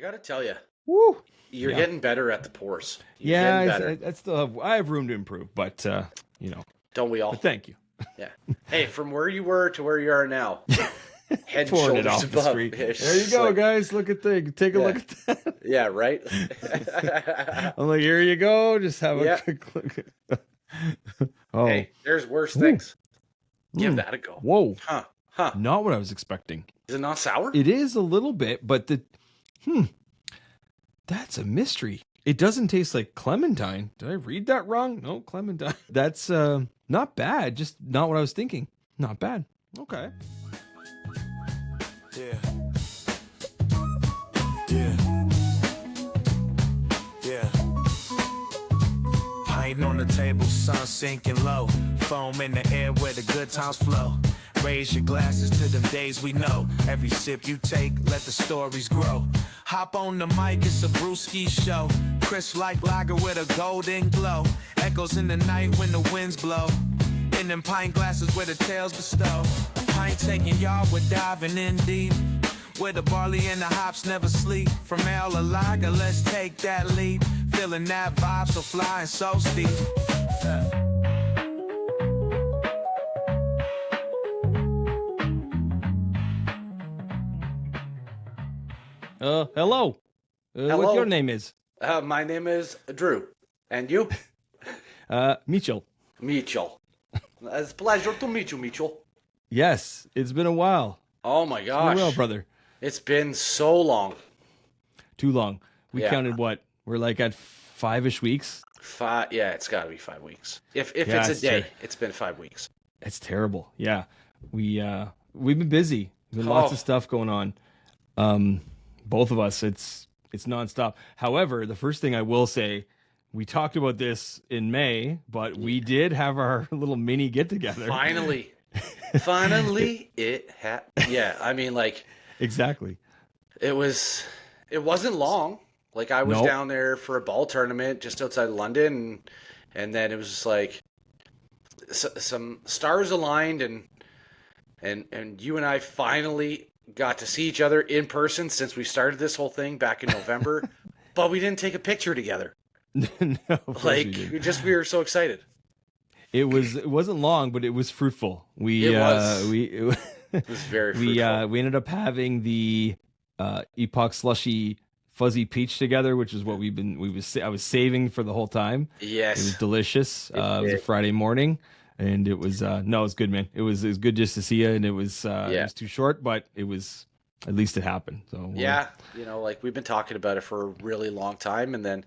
gotta tell you, Woo! you're Yeah. getting better at the pours. You're Yeah, getting better. I still have room to improve, but Don't we all? but thank you. Yeah. Hey, from where you were to where you are now, head and Pouring it shoulders off the above. street. It's There you just go, like, guys. Look at take a Yeah. look at that. yeah, right. I'm like, here you go. Just have Yeah. a quick look. Oh, Hey, there's worse Ooh. things. Give Mm. that a go. Whoa! Huh? Not what I was expecting. Is it not sour? It is a little bit, but that's a mystery. It doesn't taste like clementine. Did I read that wrong? No, clementine. That's not bad. Just not what I was thinking. Not bad. Okay. Yeah. Yeah. Yeah. Pint on the table, sun sinking low. Foam in the air where the good times flow. Raise your glasses to them days we know. Every sip you take, let the stories grow. Hop on the mic, it's a brewski show. Crisp like lager with a golden glow. Echoes in the night when the winds blow. In them pint glasses where the tales bestow. Pint taking y'all, we're diving in deep. Where the barley and the hops never sleep. From ale to lager, let's take that leap. Feeling that vibe so fly and so steep. Hello. Hello. What your name is? My name is Drew, and you? Mitchell. Mitchell. It's a pleasure to meet you, Mitchell. Yes, it's been a while. Oh my Been a gosh, while, brother. it's been so long. Too long. We Yeah. counted what? We're like at 5-ish weeks. Yeah, it's got to be 5 weeks. If Yeah, it's a it's day, true. it's been 5 weeks. It's terrible. Yeah. We've been busy. There's been lots Oh. of stuff going on. Both of us, it's nonstop. However, the first thing I will say, we talked about this in May, but we did have our little mini get together. Finally, finally, it happened. Yeah, I mean, like Exactly. it wasn't long. Like I was Nope. down there for a ball tournament just outside London, and then it was just like some stars aligned, and you and I finally got to see each other in person since we started this whole thing back in November, but we didn't take a picture together. No, of course Like we did. we were so excited. It wasn't long, but it was fruitful. It was. We It was very fruitful. we ended up having the Epoch Slushy Fuzzy Peach together, which is what I was saving for the whole time. It was Yes. delicious. It was a Friday morning, and it was it was good, man. It was good just to see you, and it was too short, but it was at least it happened. So Yeah, like we've been talking about it for a really long time, and then,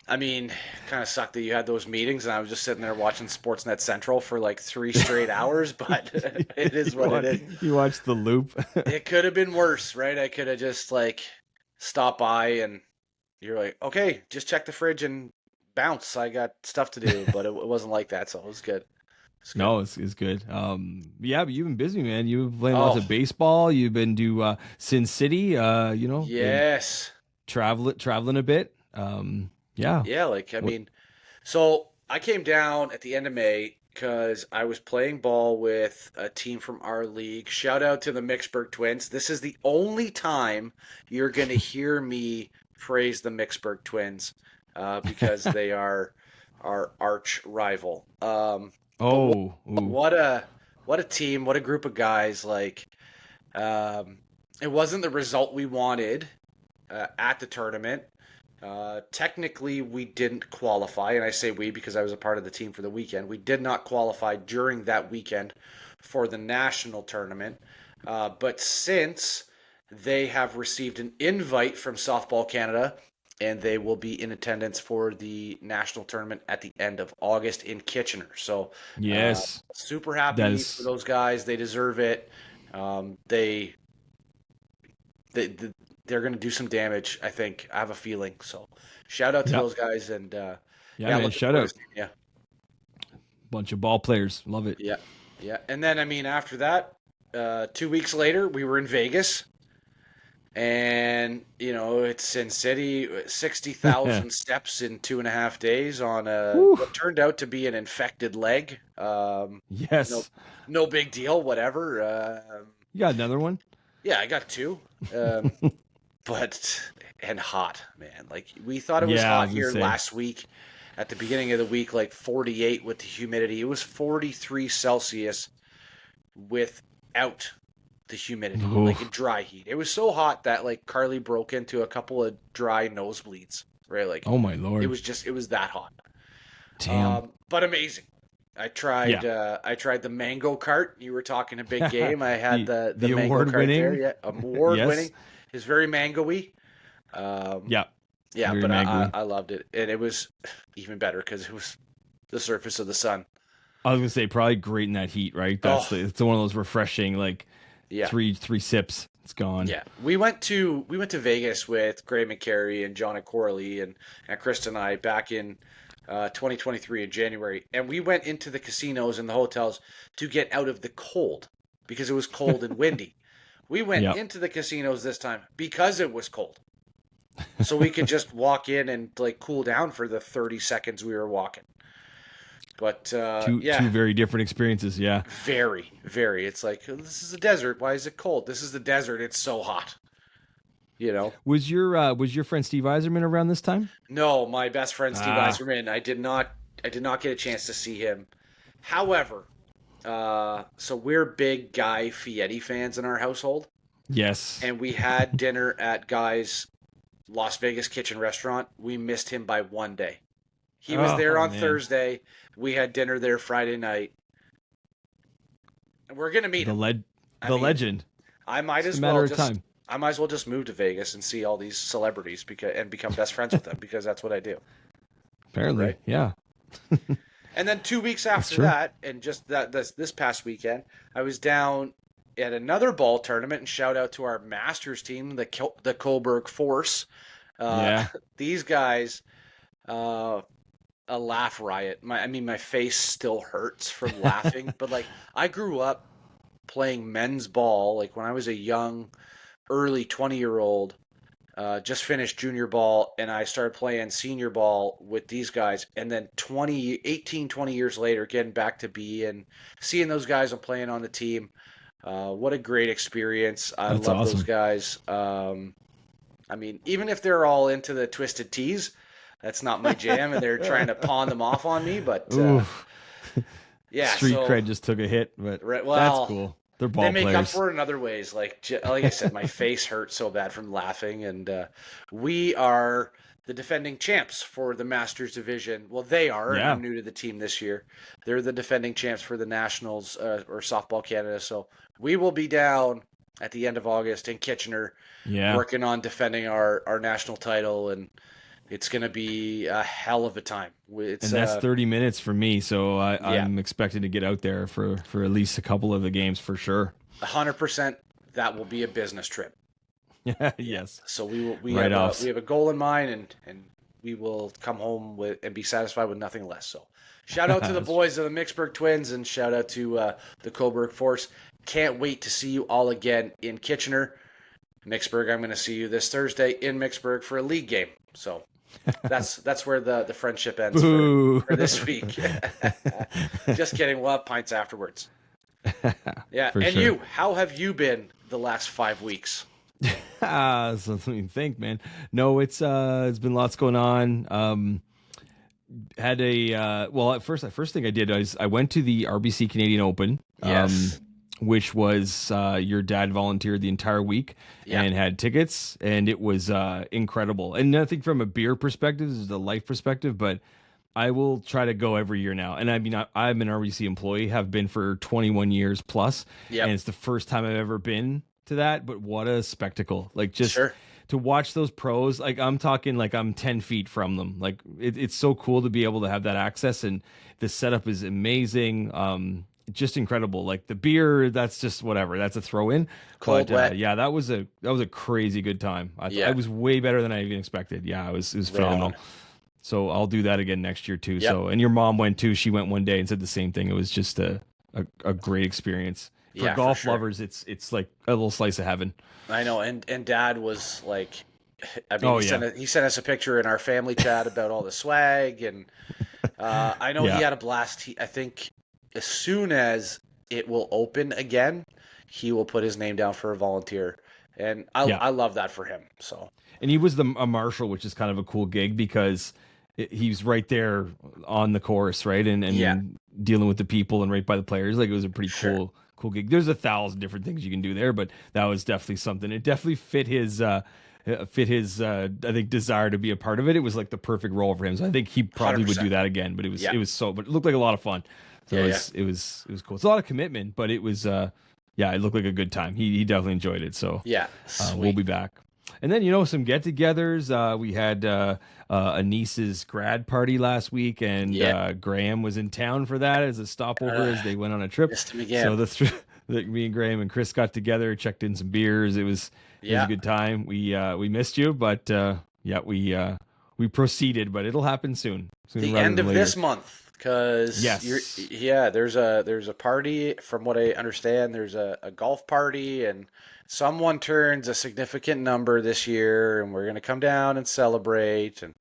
I mean, kind of sucked that you had those meetings, and I was just sitting there watching Sportsnet Central for like 3 straight hours, but it is what it is. You watched the loop. It could have been worse, right? I could have just like stopped by, and you're like, okay, just check the fridge and bounce. I got stuff to do, but it wasn't like that, so it was good. It's good. No, it's good. Yeah, but you've been busy, man. You've been playing lots Oh. of baseball. You've been to Sin City. Been Yes. traveling a bit. Yeah. Yeah, like I mean, so I came down at the end of May because I was playing ball with a team from our league. Shout out to the Mixburg Twins. This is the only time you're going to hear me praise the Mixburg Twins because they are our arch rival. Oh, ooh. What a team! What a group of guys! Like, it wasn't the result we wanted at the tournament. Technically, we didn't qualify, and I say we because I was a part of the team for the weekend. We did not qualify during that weekend for the national tournament, but since they have received an invite from Softball Canada, and they will be in attendance for the national tournament at the end of August in Kitchener. So, Yes. super happy That is- for those guys. They deserve it. They're going to do some damage, I think. I have a feeling. So, shout out to Yep. those guys. And Yeah, looking man. Shout forward out. to seeing ya. Bunch of ball players. Love it. Yeah, yeah. And then, I mean, after that, 2 weeks later, we were in Vegas. And, it's Sin City, 60,000 steps in 2.5 days on what turned out to be an infected leg. Yes. No big deal, whatever. You got another one? Yeah, I got 2. But and hot, man. Like we thought it was Yeah, I hot was gonna here say. last week. At the beginning of the week, like 48 with the humidity. It was 43 Celsius without the humidity, like a Oof. dry heat. It was so hot that like Carly broke into a couple of dry nosebleeds, right? Like Oh my it lord. was just it was that hot. Damn. But amazing. Yeah. I tried the mango cart. You were talking a big game. I had the the mango award cart there. winning. Yeah, award winning. Yes. It's very mango-y. Um, Yeah. yeah, Very but mango-y. I loved it, and it was even better because it was the surface of the sun. I was gonna say probably great in that heat, right? Oh, It's one of those refreshing like yeah. three sips. It's gone. Yeah, we went to Vegas with Gray McCary and John and Corley and Krista and I back in 2023 in January, and we went into the casinos and the hotels to get out of the cold because it was cold and windy. We went Yep. into the casinos this time because it was cold, so we could just walk in and like cool down for the 30 seconds we were walking. But Two yeah, very different experiences. Yeah. very, very. It's like this is a desert. Why is it cold? This is the desert. It's so hot. You know. Was your friend Steve Eiserman around this time? No, my best friend Steve Ah. Eiserman. I did not get a chance to see him. However, so we're big Guy Fieri fans in our household, Yes. and we had dinner at Guy's Las Vegas Kitchen Restaurant. We missed him by one day. He was there Oh, on man. Thursday. We had dinner there Friday night. And we're gonna meet The him. legend. I might It's as a matter well of just time. I might as well just move to Vegas and see all these celebrities and become best friends with them because that's what I do. Apparently. Right. Yeah. And then 2 weeks after true. that, and just this past weekend, I was down at another ball tournament. And shout out to our Masters team, the Coburg Force. Yeah. These guys, a laugh riot. My face still hurts from laughing. But like, I grew up playing men's ball. Like when I was a young, early 20-year-old. Just finished junior ball, and I started playing senior ball with these guys. And then 20 years later, getting back to be and seeing those guys and playing on the team. What a great experience. I That's love awesome. those guys. I mean, even if they're all into the twisted tees, that's not my jam, and they're trying to pawn them off on me. But Oof. yeah, Street so, cred just took a hit, but right, well, that's cool. They're ball they make players. up for it in other ways. Like I said, my face hurt so bad from laughing, and we are the defending champs for the Masters division. Well, they are. And Yeah. I'm new to the team this year. They're the defending champs for the Nationals or Softball Canada. So we will be down at the end of August in Kitchener, Yeah. working on defending our national title, and it's going to be a hell of a time. It's, And that's 30 minutes for me, so I'm Yeah. expected to get out there for at least a couple of the games for sure. 100%. That will be a business trip. Yes. So we Write-offs. have a goal in mind, and we will come home with and be satisfied with nothing less. So shout out to the boys of the Mixburg Twins, and shout out to the Coburg Force. Can't wait to see you all again in Kitchener. Mixburg, I'm going to see you this Thursday in Mixburg for a league game. So that's where the friendship ends Boo. for this week. Just kidding. We'll have pints afterwards. Yeah. For And sure. you, how have you been the last 5 weeks? So let me think, man. No, it's been lots going on. Had a first thing I did is I went to the RBC Canadian Open. Yes. Which was your dad volunteered the entire week Yeah. and had tickets, and it was incredible. And I think from a beer perspective, this is a life perspective, but I will try to go every year now. And I mean, I'm an RBC employee, have been for 21 years plus, Yep. and it's the first time I've ever been to that. But what a spectacle! Like just Sure. to watch those pros, like I'm talking like I'm 10 feet from them. Like it's so cool to be able to have that access, and the setup is amazing. Just incredible. Like the beer, that's just whatever. That's a throw in. Cold, But wet. yeah, that was a crazy good time. Yeah. It was way better than I even expected. Yeah, it was phenomenal. on. So I'll do that again next year too. Yep. So, and your mom went too. She went one day and said the same thing. It was just a great experience. For Yeah, for golf sure. lovers, it's like a little slice of heaven. I know, and Dad was like, I mean, Oh, he sent us a picture in our family chat about all the swag, and I know Yeah. he had a blast. I think as soon as it will open again, he will put his name down for a volunteer, and I Yeah. I love that for him. So And he was a marshal, which is kind of a cool gig because he was right there on the course, right, and dealing with the people and right by the players. Like, it was a pretty cool gig. There's 1,000 different things you can do there, but that was definitely something. It definitely fit his I think desire to be a part of it. It was like the perfect role for him. So I think he probably 100%. would do that again. But it was but it looked like a lot of fun. So it was cool. It's a lot of commitment, but it was it looked like a good time. He definitely enjoyed it. So we'll be back. And then, some get-togethers. We had a niece's grad party last week, and Graham was in town for that as a stopover as they went on a trip. Missed him again. So me and Graham and Chris got together, checked in some beers. It was a good time. We missed you, but we proceeded. But it'll happen soon. The end of this month, because there's a party. From what I understand, there's a golf party, and someone turns a significant number this year, and we're going to come down and celebrate. And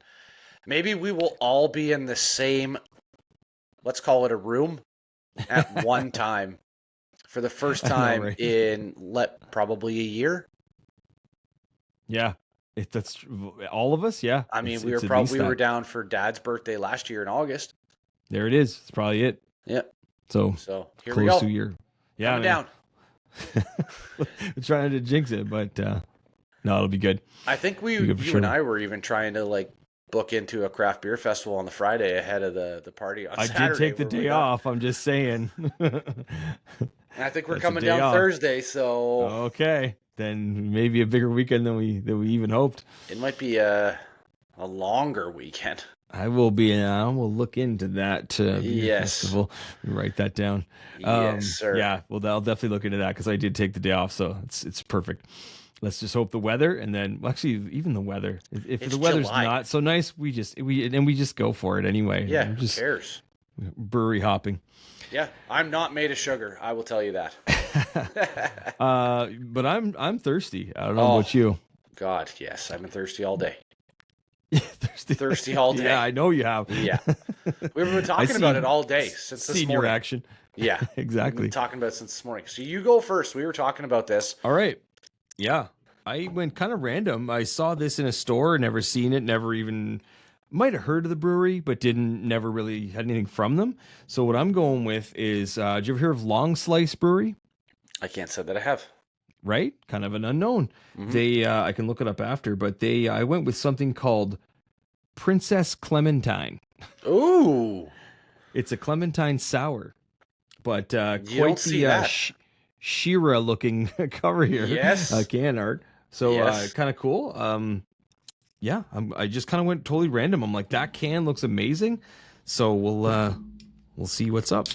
maybe we will all be in the same, let's call it a room, at one time for the first time in probably a year. Yeah, that's all of us. Yeah, I mean, we were down for Dad's birthday last year in August. There it is. It's probably it. Yeah. So here we go. Close to a year. Yeah, coming down. We're trying to jinx it, but no, it'll be good. I think you and I were even trying to book into a craft beer festival on the Friday ahead of the party on Saturday. I did take the day off. I'm just saying. And I think we're coming down Thursday, so okay, then maybe a bigger weekend than we even hoped. It might be a longer weekend. I will look into that beer festival. Write that down. Yes, sir. Yeah, well, I'll definitely look into that because I did take the day off, so it's perfect. Let's just hope the weather, and then actually even the weather. If the weather's July. not so nice, we just go for it anyway. Yeah, who cares? Brewery hopping. Yeah, I'm not made of sugar. I will tell you that. But I'm thirsty. I don't know about you. God, yes, I've been thirsty all day. thirsty all day. Yeah, I know you have. Yeah, we've been talking about it all day since this morning. Your action. Yeah, exactly. We've been talking about it since this morning. So you go first. We were talking about this. All right. Yeah, I went kind of random. I saw this in a store, never seen it, never even might have heard of the brewery, but never really had anything from them. So what I'm going with is, did you ever hear of Longslice Brewery? I can't say that I have. Right? Kind of an unknown. Mm-hmm. I can look it up after, but I went with something called Princess Clementine. Ooh. It's a Clementine sour, but you don't see that. Shira looking cover here. Yes. Can art. So kind of cool. I just kind of went totally random. I'm like, that can looks amazing. So we'll see what's up.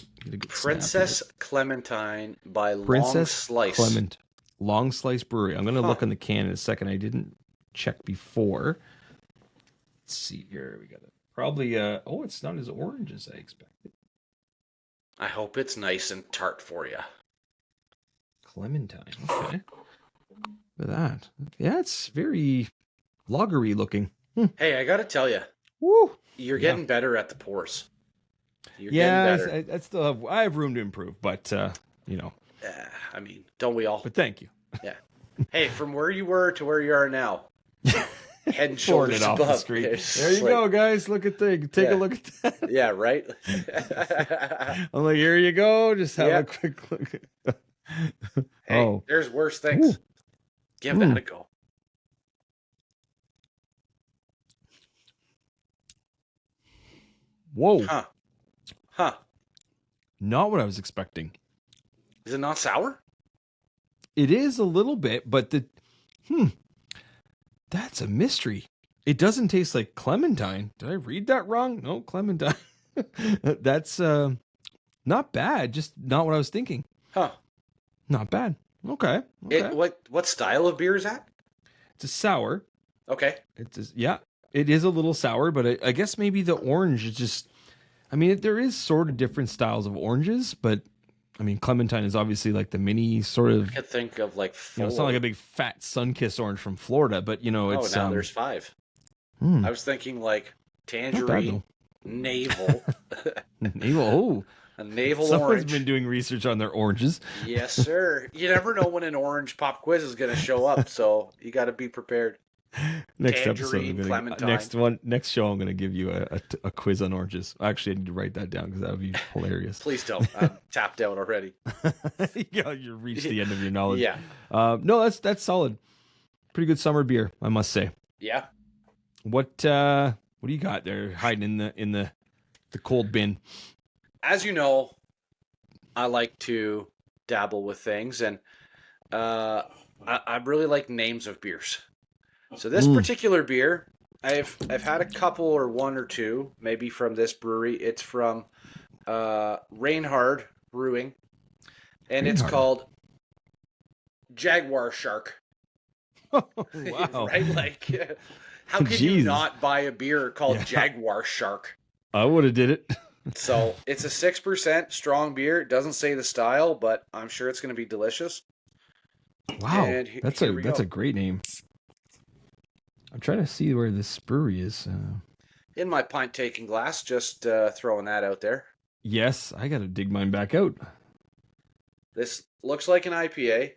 Princess Clementine by Longslice. Longslice Brewery. I'm going to look in the can in a second. I didn't check before. Let's see here. We got it. Probably, it's not as orange as I expected. I hope it's nice and tart for you. Clementine. Okay. Look at that. Yeah, it's very lagery looking. Hey, I got to tell you. Woo! You're getting better at the pours. You're getting better. I have room to improve, but, I mean, don't we all? But thank you. Yeah. Hey, from where you were to where you are now. Head and shoulders above. Off the street. There you go, guys. Look at Take a look at that. Yeah, right? I'm like, here you go. Just have a quick look. Hey, there's worse things. Ooh. Give that a go. Whoa. Huh. Not what I was expecting. Is it not sour? It is a little bit, but that's a mystery. It doesn't taste like Clementine. Did I read that wrong? No, Clementine. That's not bad. Just not what I was thinking. Huh. Not bad. Okay. What style of beer is that? It's a sour. Okay. It is a little sour, but I guess maybe the orange is just. I mean, there is sort of different styles of oranges, but I mean, Clementine is obviously like the mini sort of. I could think of like. It's not like a big fat Sunkist orange from Florida, but it's. Now there's 5. I was thinking like tangerine, navel. Navel. Oh. A navel Someone's orange. Been doing research on their oranges. Yes, sir. You never know when an orange pop quiz is going to show up, so you got to be prepared. Next Tangerine, episode, clementine. next show, I'm gonna give you a quiz on oranges. Actually, I need to write that down because that would be hilarious. Please don't. I'm tapped out already. Yeah, you reached the end of your knowledge. Yeah. No, that's solid. Pretty good summer beer, I must say. Yeah. What do you got there hiding in the cold bin? As you know, I like to dabble with things, and I really like names of beers. So this particular beer, I've had a couple or one or two, maybe from this brewery. It's from Rainhard Brewing, and it's called Jaguar Shark. Oh, wow. Right? Like, how could you not buy a beer called Jaguar Shark? I would have did it. So it's a 6% strong beer. It doesn't say the style, but I'm sure it's going to be delicious. Wow, And that's a great name. I'm trying to see where this brewery is. In my pint taking glass, just throwing that out there. Yes, I got to dig mine back out. This looks like an IPA.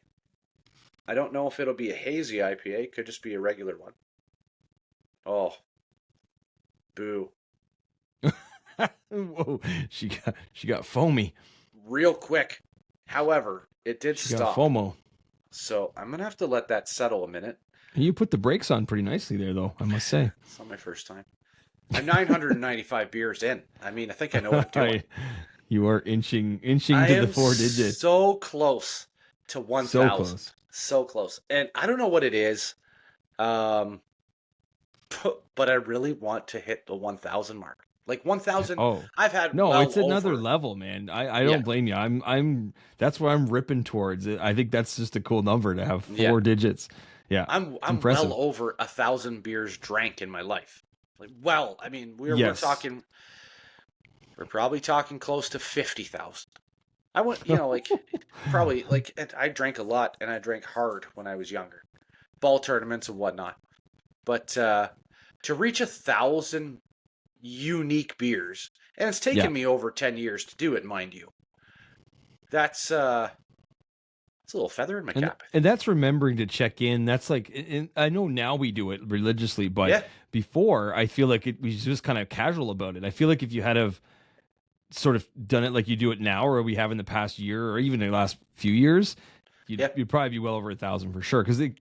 I don't know if it'll be a hazy IPA. It could just be a regular one. Oh, boo! Whoa, she got foamy. Real quick. However, it did She stop. got FOMO. So I'm gonna have to let that settle a minute. You put the brakes on pretty nicely there, though, I must say. It's not my first time. I'm 995 beers in. I mean, I think I know what I'm doing. You are inching to the 4 digits. So close to 1,000. So close. So close. And I don't know what it is, but I really want to hit the 1,000 mark. Like 1,000. Oh, I've had no, it's another over. level, man. I don't blame you. I'm that's where I'm ripping towards. I think that's just a cool number to have 4 digits. Yeah, I'm impressive. well over 1,000 beers drank in my life. Like, well, I mean, we're probably talking close to 50,000. I want, like probably like I drank a lot and I drank hard when I was younger, ball tournaments and whatnot. But to reach 1,000 unique beers, and it's taken me over 10 years to do it, mind you. That's it's a little feather in my cap. And that's remembering to check in. That's like, I know now we do it religiously, but before I feel like we was just kind of casual about it. I feel like if you had have sort of done it like you do it now, or we have in the past year, or even the last few years, you'd probably be well over 1,000 for sure. Because it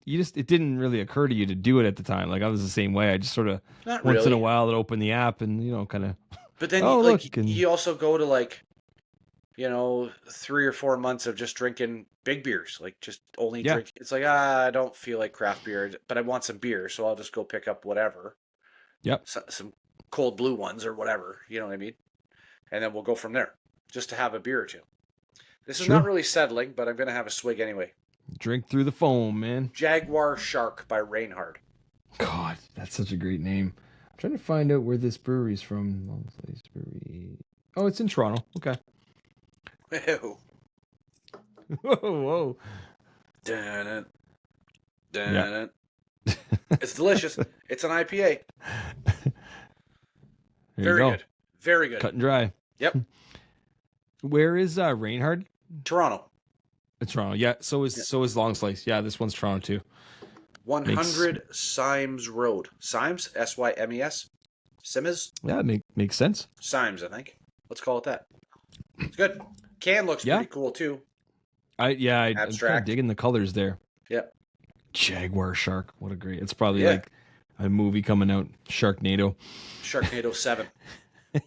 didn't really occur to you to do it at the time. Like I was the same way. I just sort of once in a while I'd open the app and kind of. But then you also go to like 3 or 4 months of just drinking big beers, like just only drink. It's like, I don't feel like craft beer, but I want some beer, so I'll just go pick up whatever. Yep. Some cold blue ones or whatever, you know what I mean? And then we'll go from there, just to have a beer or two. This is not really settling, but I'm going to have a swig anyway. Drink through the foam, man. Jaguar Shark by Rainhard. God, that's such a great name. I'm trying to find out where this brewery's from. Longslice Brewery. Oh, it's in Toronto. Okay. Whoa. Whoa. Dun it. It's delicious. It's an IPA. Very good. Very good. Cut and dry. Yep. Where is Rainhard? Toronto. It's Toronto. Yeah. So is Longslice. Yeah, this one's Toronto too. 100 Symes Road. Symes? Symes? Simes? Yeah, it makes sense. Symes, I think. Let's call it that. It's good. Can looks pretty cool too. I'm kind of digging the colors there. Yep. Jaguar Shark. What a great. It's probably like a movie coming out. Sharknado 7.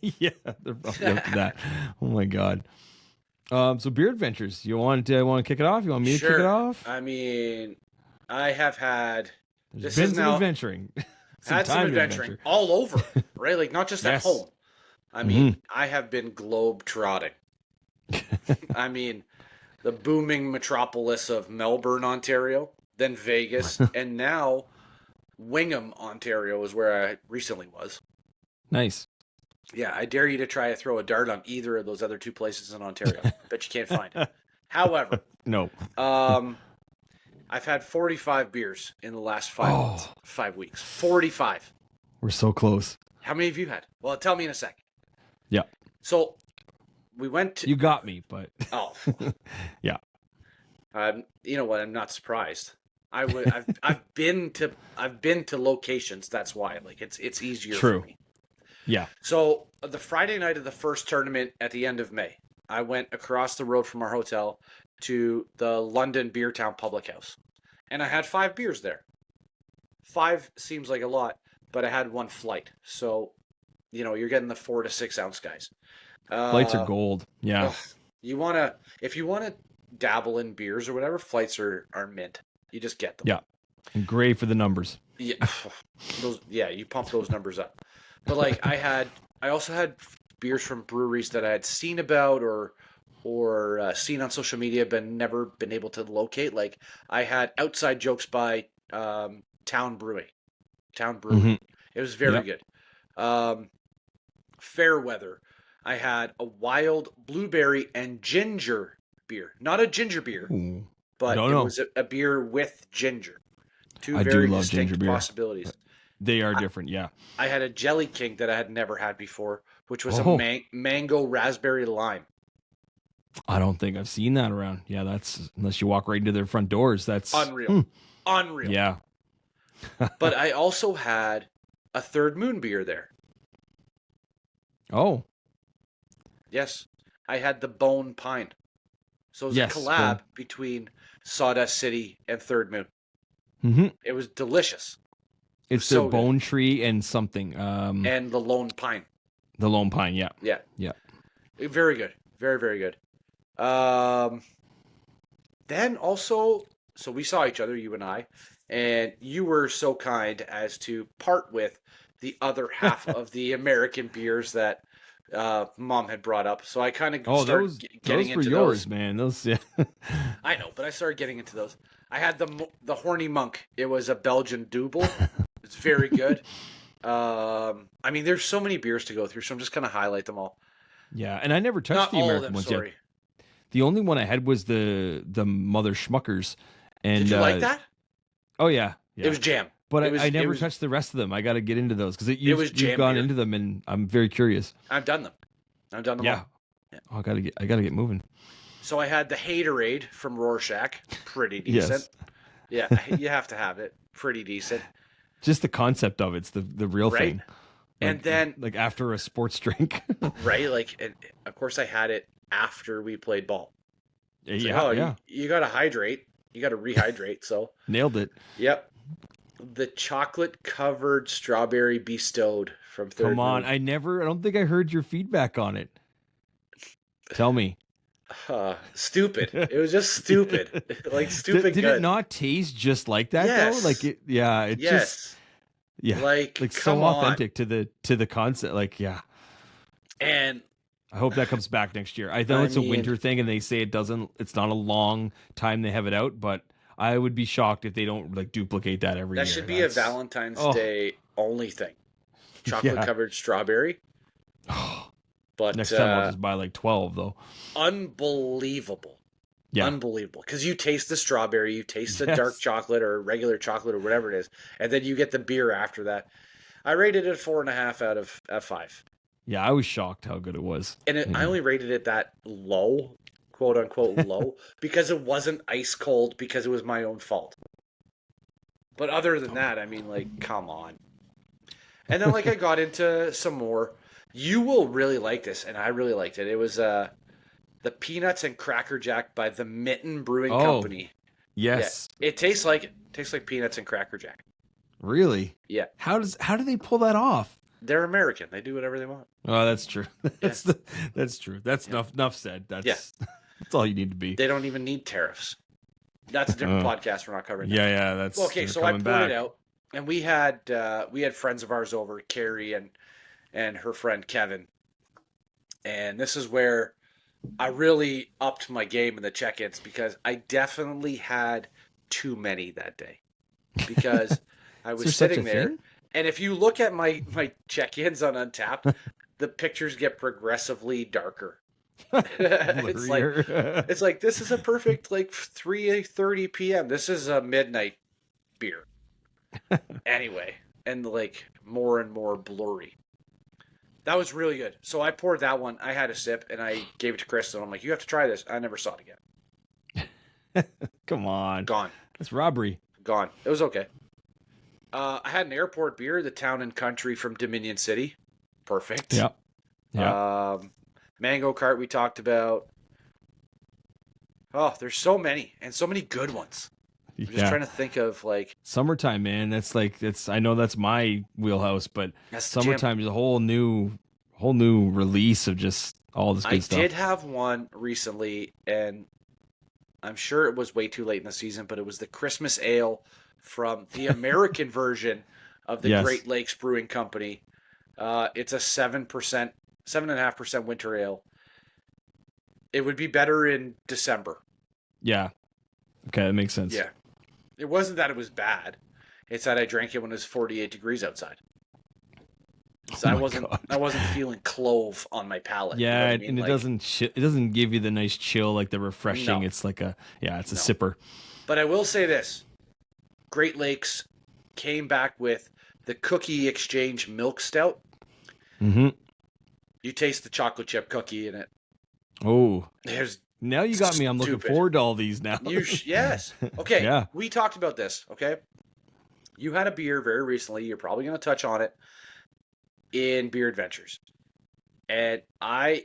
Yeah, they're probably up to that. Oh my god. So beer adventures. You want to kick it off? You want me to kick it off? I mean, I have had some adventuring. Had some adventuring all over, right? Like not just at home. I mean, I have been globe trotting. I mean, the booming metropolis of Melbourne, Ontario, then Vegas, and now Wingham, Ontario is where I recently was. Nice. Yeah, I dare you to try to throw a dart on either of those other 2 places in Ontario. Bet you can't find it. However, no. I've had 45 beers in the last 5 weeks. 45. We're so close. How many have you had? Well, tell me in a sec. Yeah. So we went to... You got me, but... Oh. Yeah. You know what? I'm not surprised. I've been to locations. That's why, like, it's easier True. for me. Yeah. So the Friday night of the first tournament at the end of May, I went across the road from our hotel to the London Beer Town Public House, and I had 5 beers there. 5 seems like a lot, but I had one flight, so you're getting the 4 to 6 ounce guys. Flights are gold. Yeah. If you wanna dabble in beers or whatever, flights are mint. You just get them. Yeah. And great for the numbers. Yeah, you pump those numbers up. But like I also had beers from breweries that I had seen about or seen on social media, but never been able to locate. Like I had Outside Jokes by Town Brewing. Mm-hmm. It was very good. Fairweather. I had a wild blueberry and ginger beer. Not a ginger beer, Ooh. but it was a beer with ginger. Two I very do love distinct ginger beer. possibilities. They are different, yeah. I had a Jelly King that I had never had before, which was a mango raspberry lime. I don't think I've seen that around. Yeah, that's unless you walk right into their front doors. That's Unreal. Unreal. Yeah. But I also had a Third Moon beer there. Oh. Yes. I had the Bone Pine. So it was a collab between Sawdust City and Third Moon. Mm-hmm. It was delicious. It's the Bone Tree and something. And the Lone Pine. The Lone Pine, yeah. Yeah. Yeah. Very good. Very, very good. Then also, so we saw each other, you and I, and you were so kind as to part with the other half of the American beers that Mom had brought up. So I kind of started getting into yours, those. Man. Those, yeah. I know, but I started getting into those. I had the Horny Monk. It was a Belgian double. It's very good. I mean, there's so many beers to go through, so I'm just going to highlight them all. Yeah, and I never touched the American ones yet. The only one I had was the Mother Schmuckers. And, did you like that? Oh, yeah. It was jam. But I never touched the rest of them. I got to get into those because you've gone into them, and I'm very curious. I've done them. I've done them all. Yeah. Oh, I gotta get moving. So I had the Haterade from Rorschach. Pretty decent. Yes. Yeah, you have to have it. Pretty decent. Just the concept of it's the real thing. Like, and then like after a sports drink. Right? Like, and of course I had it after we played ball. It's You got to hydrate. You got to rehydrate. So nailed it. Yep. The chocolate covered strawberry bestowed from Third Come on. Moon. I don't think I heard your feedback on it. Tell me. Stupid. It was just stupid. Like stupid. Did it not taste just like that though? Like it just like so authentic to the concept. Like, yeah. And I hope that comes back next year. I know it's a winter thing and they say it's not a long time they have it out, but I would be shocked if they don't like duplicate that every year. That should be a Valentine's Day only thing. Chocolate covered strawberry. But next time I'll just buy like 12 though. Unbelievable. Yeah. Unbelievable. Because you taste the strawberry, you taste the dark chocolate or regular chocolate or whatever it is, and then you get the beer after that. I rated it 4.5 out of 5. Yeah, I was shocked how good it was. And I only rated it that low, quote unquote low, because it wasn't ice cold because it was my own fault. But other than that, I mean, like, come on. And then, like, I got into some more. You will really like this, and I really liked it. It was the Peanuts and Cracker Jack by the Mitten Brewing Company. Yes. Yeah, it tastes like peanuts and Cracker Jack. Really? Yeah. How do they pull that off? They're American. They do whatever they want. Oh, that's true. That's true. That's enough said. That's all you need to be. They don't even need tariffs. That's a different podcast. We're not covering that. Yeah, that's okay. So I poured it out, and we had friends of ours over, Carrie and her friend Kevin, and this is where I really upped my game in the check-ins because I definitely had too many that day because I was sitting there. And if you look at my check-ins on Untappd, the pictures get progressively darker. it's like this is a perfect like 3:30 p.m. This is a midnight beer. Anyway, and like more and more blurry. That was really good. So I poured that one. I had a sip and I gave it to Kristen. I'm like, you have to try this. I never saw it again. Come on. Gone. That's robbery. gone. It was okay. I had an airport beer, the Town and Country from Dominion City. Perfect. Yeah. Yeah. Mango Cart we talked about. Oh, there's so many, and so many good ones. I'm just trying to think of like summertime, man. I know that's my wheelhouse, but summertime is a whole new release of just all this good stuff. I did have one recently, and I'm sure it was way too late in the season, but it was the Christmas Ale from the American version of the Great Lakes Brewing Company. It's a 7.5% winter ale. It would be better in December. Yeah. Okay, that makes sense. Yeah. It wasn't that it was bad. It's that I drank it when it was 48 degrees outside. So I wasn't feeling clove on my palate. Yeah, you know what I mean? And it doesn't give you the nice chill, like the refreshing. No. It's like a sipper. But I will say this. Great Lakes came back with the Cookie Exchange Milk Stout. Mm-hmm. You taste the chocolate chip cookie in it. Oh. Now you got me. I'm looking forward to all these now. Yes. Okay. Yeah. We talked about this, okay? You had a beer very recently. You're probably going to touch on it in Beer Adventures. And I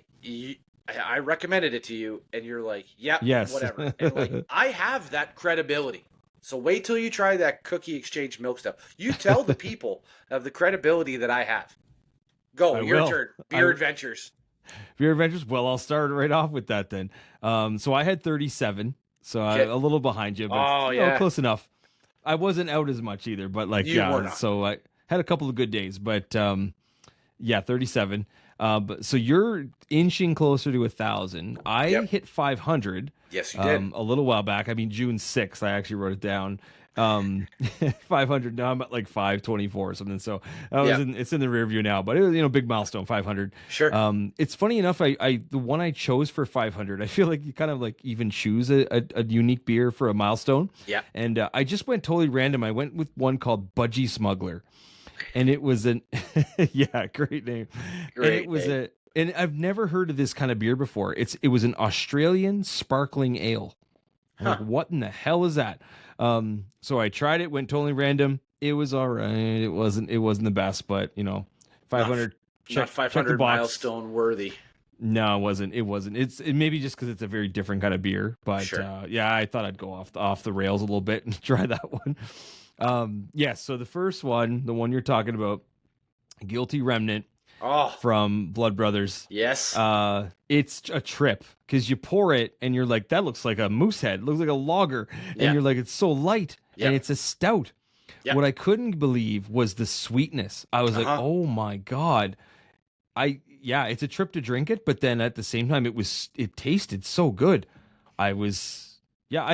recommended it to you, and you're like, yeah, yes. whatever. And like, I have that credibility. So wait till you try that Cookie Exchange Milk Stout. You tell the people of the credibility that I have. Go, your turn. Beer Adventures. Beer Adventures. Well, I'll start right off with that then. So I had 37, so I'm a little behind you, but close enough. I wasn't out as much either, but so I had a couple of good days, but 37. So you're inching closer to 1,000. I hit 500. Yes, you did. A little while back. I mean, June 6th. I actually wrote it down. 500. Now I'm at like 524 or something. So it's in the rear view now, but it was, big milestone, 500. Sure. It's funny enough. The one I chose for 500, I feel like you kind of like even choose a unique beer for a milestone. Yeah. And I just went totally random. I went with one called Budgie Smuggler, and it was great name. And I've never heard of this kind of beer before. It was an Australian sparkling ale. Like, what in the hell is that? So I tried it, went totally random. It was all right. It wasn't the best, but 500. Not 500 milestone worthy. No, it wasn't. It's maybe just because it's a very different kind of beer, but sure. I thought I'd go off the rails a little bit and try that one. So the first one, the one you're talking about, Guilty Remnant. From Blood Brothers. Yes. It's a trip because you pour it and you're like, that looks like a moose head. It looks like a lager. And you're like, it's so light. And it's a stout. What I couldn't believe was the sweetness. I was like, oh my God. It's a trip to drink it, but then at the same time it tasted so good. I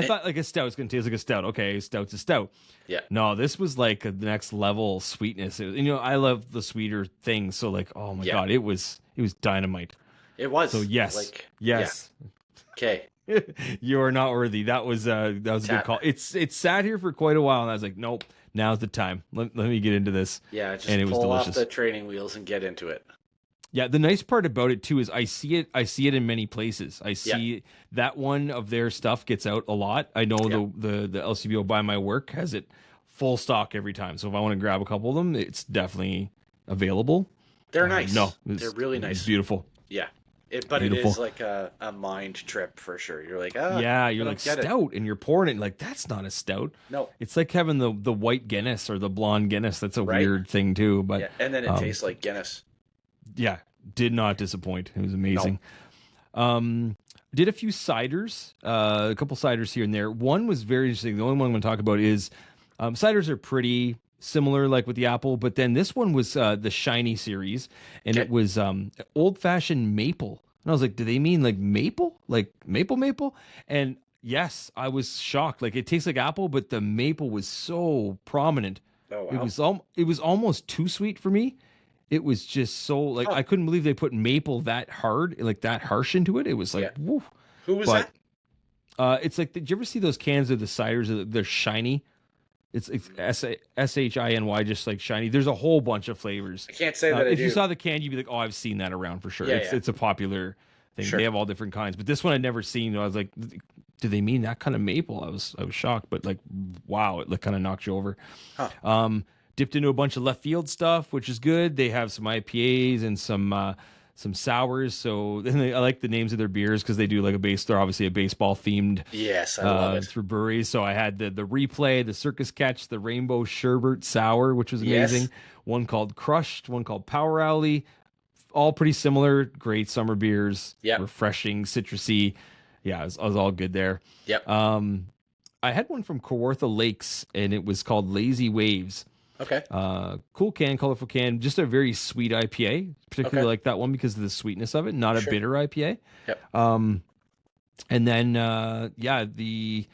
thought like a stout was going to taste like a stout. Okay, stout's a stout. Yeah. No, this was like the next level sweetness. I love the sweeter things. So like, oh my God, it was dynamite. It was. So yes. Okay. You are not worthy. That was a good call. It's sat here for quite a while, and I was like, nope, now's the time. Let me get into this. Yeah, just and it was pull delicious. off the training wheels and get into it. Yeah, the nice part about it too is I see it in many places. I see that one of their stuff gets out a lot. I know the LCBO by my work has it full stock every time. So if I want to grab a couple of them, it's definitely available. They're nice. They're really nice. It's beautiful. Yeah. But it is like a mind trip for sure. You're like, you're like stout, and you're pouring it like that's not a stout. No, it's like having the white Guinness or the blonde Guinness. That's a weird thing too. But and then it tastes like Guinness. Yeah, did not disappoint. It was amazing. No. Did a few ciders, a couple ciders here and there. One was very interesting. The only one I'm going to talk about is ciders are pretty similar, like with the apple, but then this one was the Shiny series, and it was old fashioned maple. And I was like, do they mean like maple, like maple? And yes, I was shocked. Like it tastes like apple, but the maple was so prominent. Oh, wow. It was almost too sweet for me. It was just so like I couldn't believe they put maple that hard, like that harsh into it. It was like, woo. Who was that? It's like, did you ever see those cans of the ciders? They're shiny. It's SHINY, just like shiny. There's a whole bunch of flavors. I can't say that if you saw the can, you'd be like, oh, I've seen that around for sure. It's a popular thing. Sure. They have all different kinds, but this one I'd never seen. I was like, do they mean that kind of maple? I was shocked, but like, wow, it like kind of knocked you over. Huh. Dipped into a bunch of left field stuff, which is good. They have some IPAs and some sours. So I like the names of their beers because they do like they're obviously a baseball themed. Yes, I love it. Through breweries. So I had the replay, the Circus Catch, the Rainbow Sherbet Sour, which was amazing. Yes. One called Crushed, one called Power Alley. All pretty similar. Great summer beers. Yep. Refreshing, citrusy. Yeah, it was all good there. Yep. I had one from Kawartha Lakes, and it was called Lazy Waves. Okay. Cool can, colorful can, just a very sweet IPA. Particularly like that one because of the sweetness of it, not a bitter IPA. Yep. And then the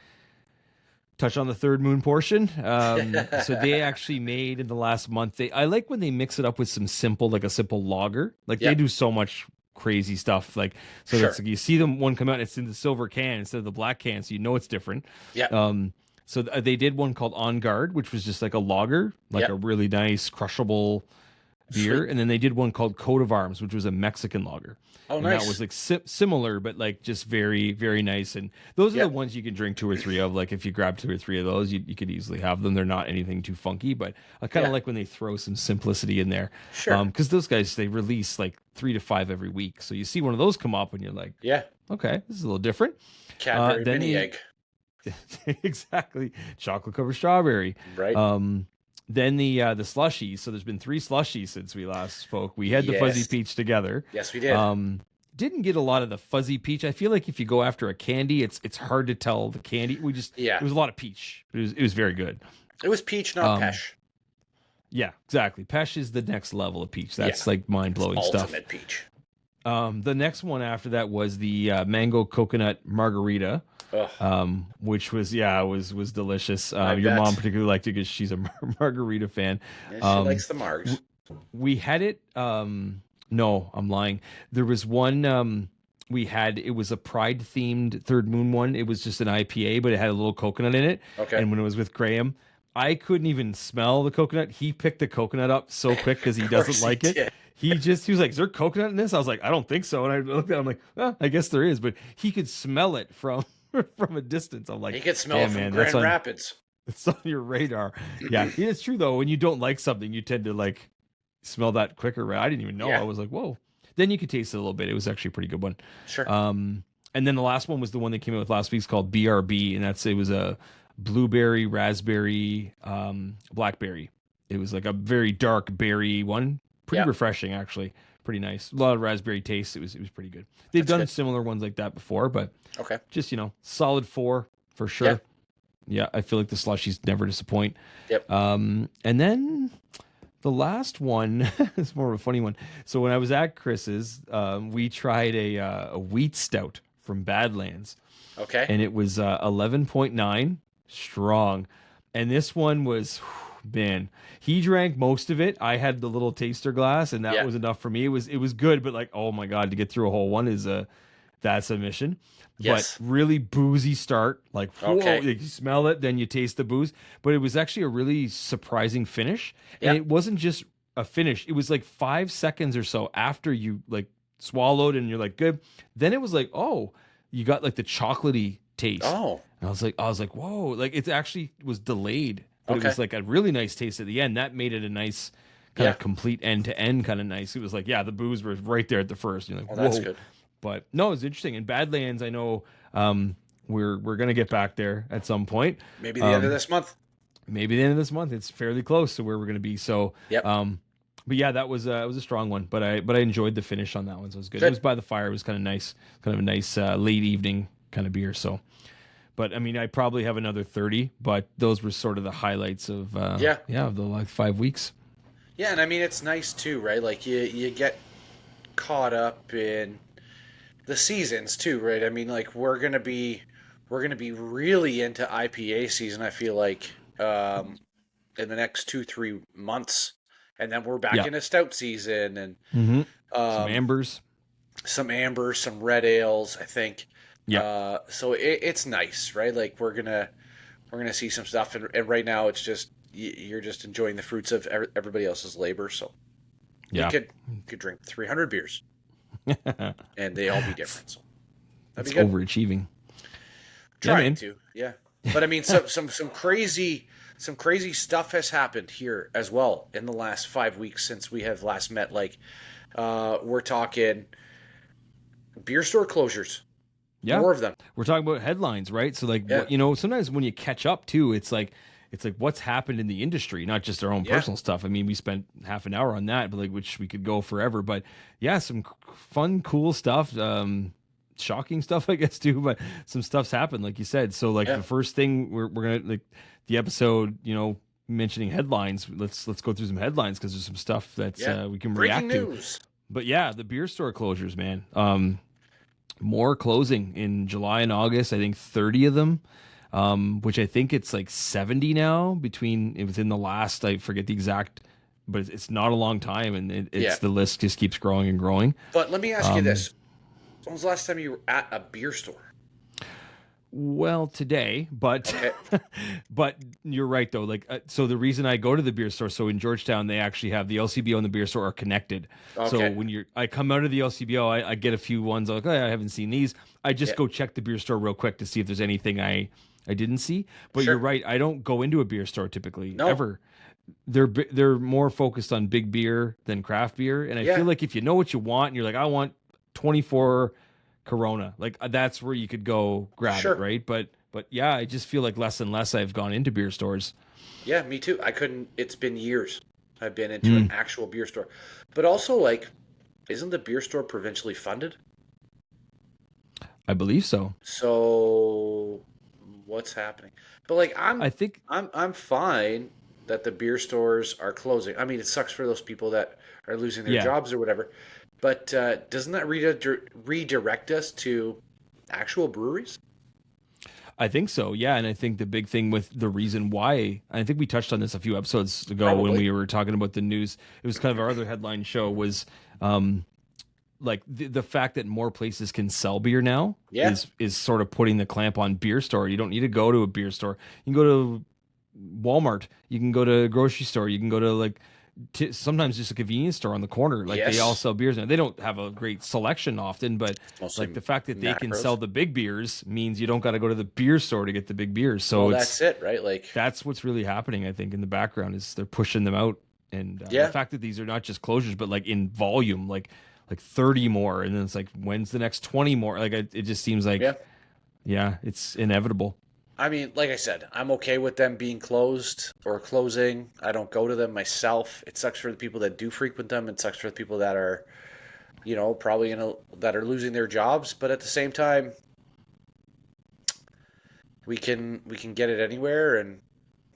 touch on the Third Moon portion. So they actually made in the last month. I like when they mix it up with some simple, like a simple lager. Like they do so much crazy stuff. Like so, that's like you see them one come out, it's in the silver can instead of the black can, so you know it's different. Yeah. So they did one called On Guard, which was just like a lager, like a really nice crushable beer. Sweet. And then they did one called Coat of Arms, which was a Mexican lager. Oh, and nice. that was like similar, but like just very, very nice. And those are the ones you can drink 2 or 3 of. Like if you grab 2 or 3 of those, you could easily have them. They're not anything too funky, but I kind of like when they throw some simplicity in there. Sure. Because those guys, they release like 3 to 5 every week. So you see one of those come up and you're like, okay, this is a little different. Cadbury mini egg. Exactly. Chocolate covered strawberry. Right. Then the slushies. So there's been 3 slushies since we last spoke. We had the fuzzy peach together. Yes, we did. Didn't get a lot of the fuzzy peach. I feel like if you go after a candy, it's hard to tell the candy. It was a lot of peach. It was very good. It was peach, not pesh. Yeah, exactly. Pesh is the next level of peach. That's like mind blowing stuff. Ultimate peach. The next one after that was the mango coconut margarita. Which was was delicious. Your mom particularly liked it because she's a margarita fan. Yeah, she likes the margs. We had it. No, I'm lying. There was one we had. It was a Pride themed Third Moon one. It was just an IPA, but it had a little coconut in it. Okay. And when it was with Graham, I couldn't even smell the coconut. He picked the coconut up so quick because he doesn't like it. He was like, "Is there coconut in this?" I was like, "I don't think so." And I looked at him like, "Well, I guess there is," but he could smell it from a distance. I'm like, he could smell it from Grand Rapids. It's on your radar. Yeah, it's true though. When you don't like something, you tend to like smell that quicker. I didn't even know. I was like, whoa. Then you could taste it a little bit. It was actually a pretty good one. Sure. And then the last one was the one that came out with last week's called BRB, and it was a blueberry, raspberry, blackberry. It was like a very dark berry one. Pretty refreshing, actually. Pretty nice. A lot of raspberry taste. It was pretty good. They've done similar ones like that before, but just solid 4 for sure. Yeah, I feel like the slushies never disappoint. Yep. And then the last one is more of a funny one. So when I was at Chris's, we tried a wheat stout from Badlands. Okay. And it was 11.9 strong. And this one was, man, he drank most of it. I had the little taster glass, and that was enough for me. It was good, but like, oh my God, to get through a whole one that's a mission. Yes. But really boozy start. Like, whoa, you smell it, then you taste the booze. But it was actually a really surprising finish. And it wasn't just a finish. It was like 5 seconds or so after you like swallowed and you're like, good. Then it was like, oh, you got like the chocolatey taste. Oh. And I was like, whoa. Like it actually was delayed. But it was like a really nice taste at the end. That made it a nice kind of complete end to end kind of nice. It was like, the booze was right there at the first. You're like, whoa. That's good. But no, it's interesting. And Badlands, I know we're gonna get back there at some point. Maybe the end of this month. Maybe the end of this month. It's fairly close to where we're gonna be. So but yeah, that was it was a strong one. But I enjoyed the finish on that one. So it was good. It was by the fire. It was kind of nice, kind of a nice late evening kind of beer. So, but I mean, I probably have another 30. But those were sort of the highlights of of the like 5 weeks. Yeah, and I mean it's nice too, right? Like you get caught up in the seasons too, right? I mean, like we're gonna be really into IPA season. I feel like in the next 2-3 months, and then we're back into stout season and some ambers, some red ales. I think. Yeah. So it's nice, right? Like we're gonna see some stuff, and right now it's just you're just enjoying the fruits of everybody else's labor. So we could drink 300 beers. And they all be different. So that's overachieving. Trying man. to, yeah. But I mean, some crazy stuff has happened here as well in the last 5 weeks since we have last met. Like, we're talking beer store closures, Yeah. more of them. We're talking about headlines, right? So like, Yeah. you know, sometimes when you catch up too, it's like what's happened in the industry, not just our own Yeah. personal stuff. I mean, we spent half an hour on that, but like, which we could go forever. But yeah, some fun, cool stuff. Shocking stuff, I guess, too. But some stuff's happened, like you said. So like Yeah. the first thing we're gonna like the episode, you know, mentioning headlines. Let's go through some headlines because there's some stuff that's we can Breaking react news. to. But yeah, the beer store closures, man. More closing in July and August. I think 30 of them, which I think it's like 70 now within the last, I forget the exact, but it's not a long time, and the list just keeps growing and growing. But let me ask you this: when was the last time you were at a beer store? Well, today, but Okay. but you're right though. Like, so the reason I go to the beer store, so in Georgetown they actually have the LCBO and the beer store are connected. Okay. So when I come out of the LCBO, I get a few ones. I'm like, oh, I haven't seen these. I just go check the beer store real quick to see if there's anything I didn't see. But Sure. you're right. I don't go into a beer store typically No. ever. They're more focused on big beer than craft beer, and I feel like if you know what you want, and you're like, I want 24 Corona, like that's where you could go grab it, right? But yeah, I just feel like less and less I've gone into beer stores. Yeah, me too. I couldn't. It's been years I've been into an actual beer store, but also like, isn't the beer store provincially funded? I believe so. So what's happening? But like, I think I'm fine that the beer stores are closing. I mean, it sucks for those people that are losing their jobs or whatever. But doesn't that redirect us to actual breweries? I think so, yeah. And I think the big thing with the reason why, I think we touched on this a few episodes ago when we were talking about the news. It was kind of our other headline show was like the fact that more places can sell beer now is sort of putting the clamp on beer store. You don't need to go to a beer store. You can go to Walmart. You can go to a grocery store. You can go to like sometimes just a convenience store on the corner. Like they all sell beers now. They don't have a great selection often, but like the fact that they can sell the big beers means you don't got to go to the beer store to get the big beers. So that's it, right? Like that's what's really happening. I think in the background is they're pushing them out, and the fact that these are not just closures, but like in volume, like 30 more, and then it's like when's the next 20 more? Like it just seems like it's inevitable. I mean, like I said, I'm okay with them being closed or closing. I don't go to them myself. It sucks for the people that do frequent them. It sucks for the people that are, you know, probably that are losing their jobs. But at the same time, we can get it anywhere, and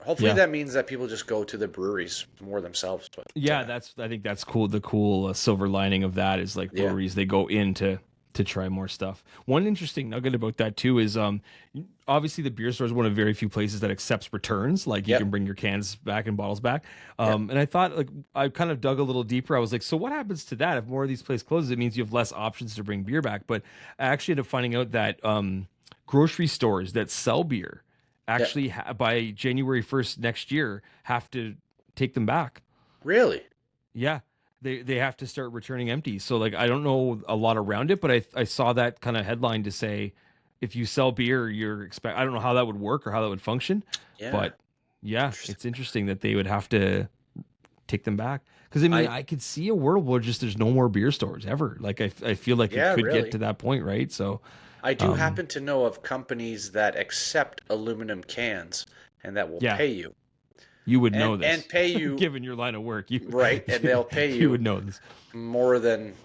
hopefully that means that people just go to the breweries more themselves. But I think that's cool. The cool silver lining of that is like breweries, they go in to try more stuff. One interesting nugget about that too is obviously the beer store is one of very few places that accepts returns. Like you can bring your cans back and bottles back. And I thought, like, I kind of dug a little deeper. I was like, so what happens to that if more of these places closes? It means you have less options to bring beer back. But I actually ended up finding out that grocery stores that sell beer actually by January 1st next year have to take them back. Really? Yeah. They have to start returning empty. So like I don't know a lot around it, but I saw that kind of headline to say if you sell beer, I don't know how that would work or how that would function. Yeah. But yeah, it's interesting that they would have to take them back. Because I mean, I could see a world where just there's no more beer stores ever. Like I feel like it could get to that point, right? So I do happen to know of companies that accept aluminum cans and that will pay you. You would know this. And pay you. Given your line of work. Right, and they'll pay you. You would know this. More than,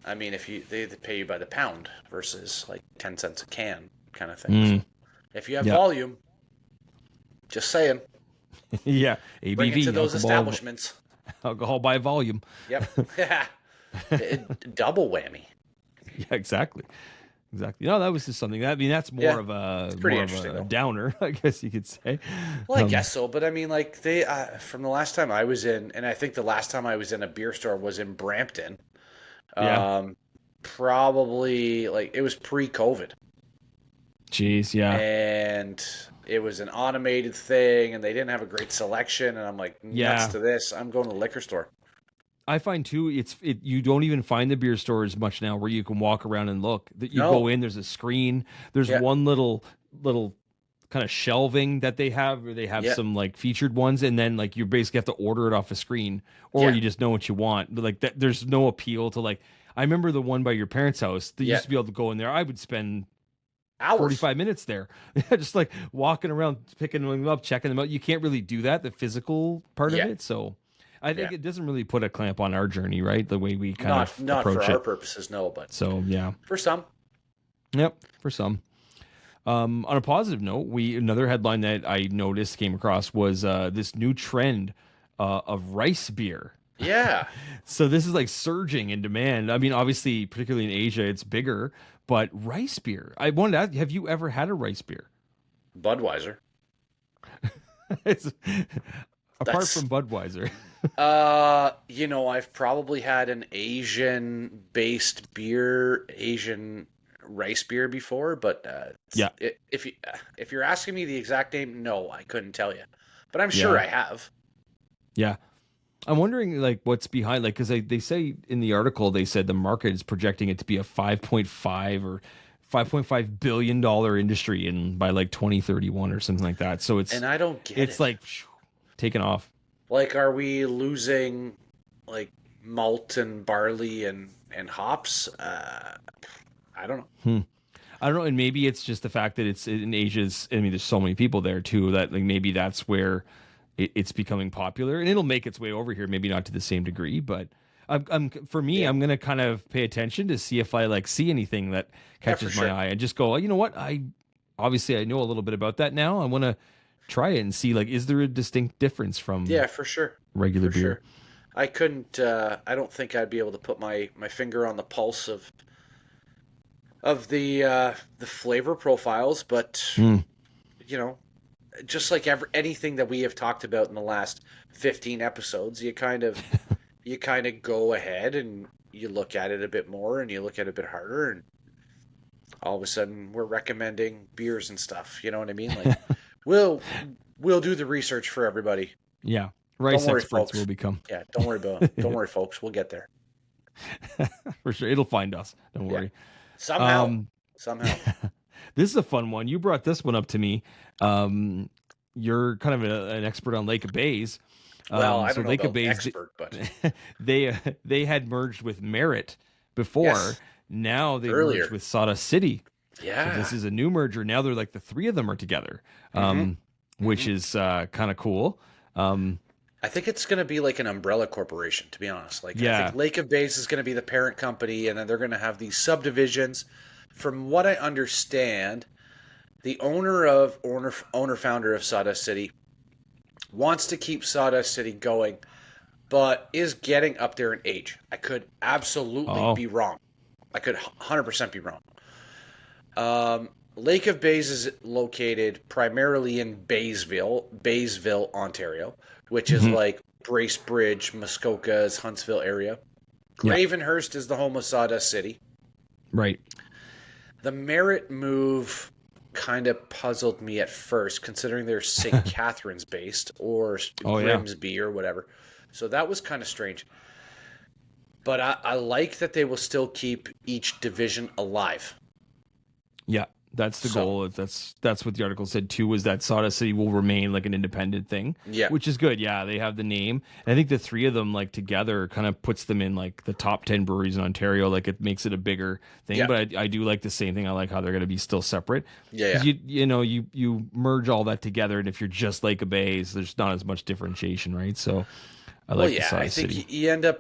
I mean, if they pay you by the pound versus like 10 cents a can kind of thing. So if you have volume, just saying. Yeah, ABV. Bring it to those establishments. Alcohol by volume. Yep. Double whammy. Yeah, exactly. Exactly. No, that was just something. I mean, that's more of a downer, I guess you could say. Well, I guess so. But I mean, like they, from the last time I was in, and I think the last time I was in a beer store was in Brampton. Probably like it was pre-COVID. Jeez, yeah. And it was an automated thing, and they didn't have a great selection. And I'm like, nuts to this. I'm going to the liquor store. I find too, you don't even find the beer stores much now where you can walk around and look. That you go in, there's a screen, there's one little little kind of shelving that they have, or they have some like featured ones, and then like you basically have to order it off a screen, or you just know what you want. Like that, there's no appeal to like. I remember the one by your parents' house. They used to be able to go in there. I would spend hours, 45 minutes there, just like walking around, picking them up, checking them out. You can't really do that, the physical part of it. So I think it doesn't really put a clamp on our journey, right? The way we kind of not approach for it. our purposes, no. But so for some. Yep, for some. On a positive note, another headline that I noticed came across was this new trend of rice beer. Yeah. So this is like surging in demand. I mean, obviously, particularly in Asia, it's bigger, but rice beer. I wanted to ask, have you ever had a rice beer? Budweiser. Apart from Budweiser. I've probably had an Asian-based beer, Asian rice beer before, but if you're asking me the exact name, no, I couldn't tell you, but I'm sure I have. Yeah, I'm wondering like what's behind, like, because they say in the article, they said the market is projecting it to be a 5.5 or $5.5 billion industry by like 2031 or something like that. So and I don't get it. It's like taking off. Like, are we losing like malt and barley and hops? I don't know. I don't know, and maybe it's just the fact that it's in Asia's. I mean, there's so many people there too that like maybe that's where it's becoming popular, and it'll make its way over here. Maybe not to the same degree, but I'm I'm gonna kind of pay attention to see if I like see anything that catches my eye, and just go, you know what? I know a little bit about that now. I want to try it and see like, is there a distinct difference from for sure regular beer? Sure. I couldn't. I don't think I'd be able to put my finger on the pulse of the flavor profiles, but just like anything that we have talked about in the last 15 episodes, you kind of go ahead and you look at it a bit more, and you look at it a bit harder, and all of a sudden we're recommending beers and stuff. You know what I mean? Like we'll do the research for everybody. Yeah, rice experts folks. will become. Yeah, don't worry, folks. We'll get there for sure. It'll find us. Don't worry. Somehow. This is a fun one. You brought this one up to me. You're kind of an expert on Lake of Bays. Well, I don't know Lake about of Bays, expert, but they had merged with Merit before. Yes. Now they merged with Sawdust City. Yeah. So this is a new merger. Now they're like the three of them are together, which is kind of cool. I think it's going to be like an umbrella corporation, to be honest. Like, I think Lake of Bays is going to be the parent company, and then they're going to have these subdivisions. From what I understand, the owner-founder of Sawdust City wants to keep Sawdust City going, but is getting up there in age. I could absolutely be wrong. I could 100% be wrong. Lake of Bays is located primarily in Baysville, Ontario, which is like Bracebridge, Muskoka's, Huntsville area. Gravenhurst is the home of Sawdust City. Right. The Merritt move kind of puzzled me at first, considering they're St. Catharines based or Grimsby or whatever. So that was kind of strange. But I like that they will still keep each division alive. Yeah, that's the goal. That's what the article said too, was that Sawdust City will remain like an independent thing. Yeah. Which is good. Yeah, they have the name. And I think the three of them like together kind of puts them in like the top 10 breweries in Ontario. Like it makes it a bigger thing. Yeah. But I do like the same thing. I like how they're going to be still separate. Yeah. You merge all that together, and if you're just Lake of Bays, there's not as much differentiation, right? So I like the Sawdust City. I think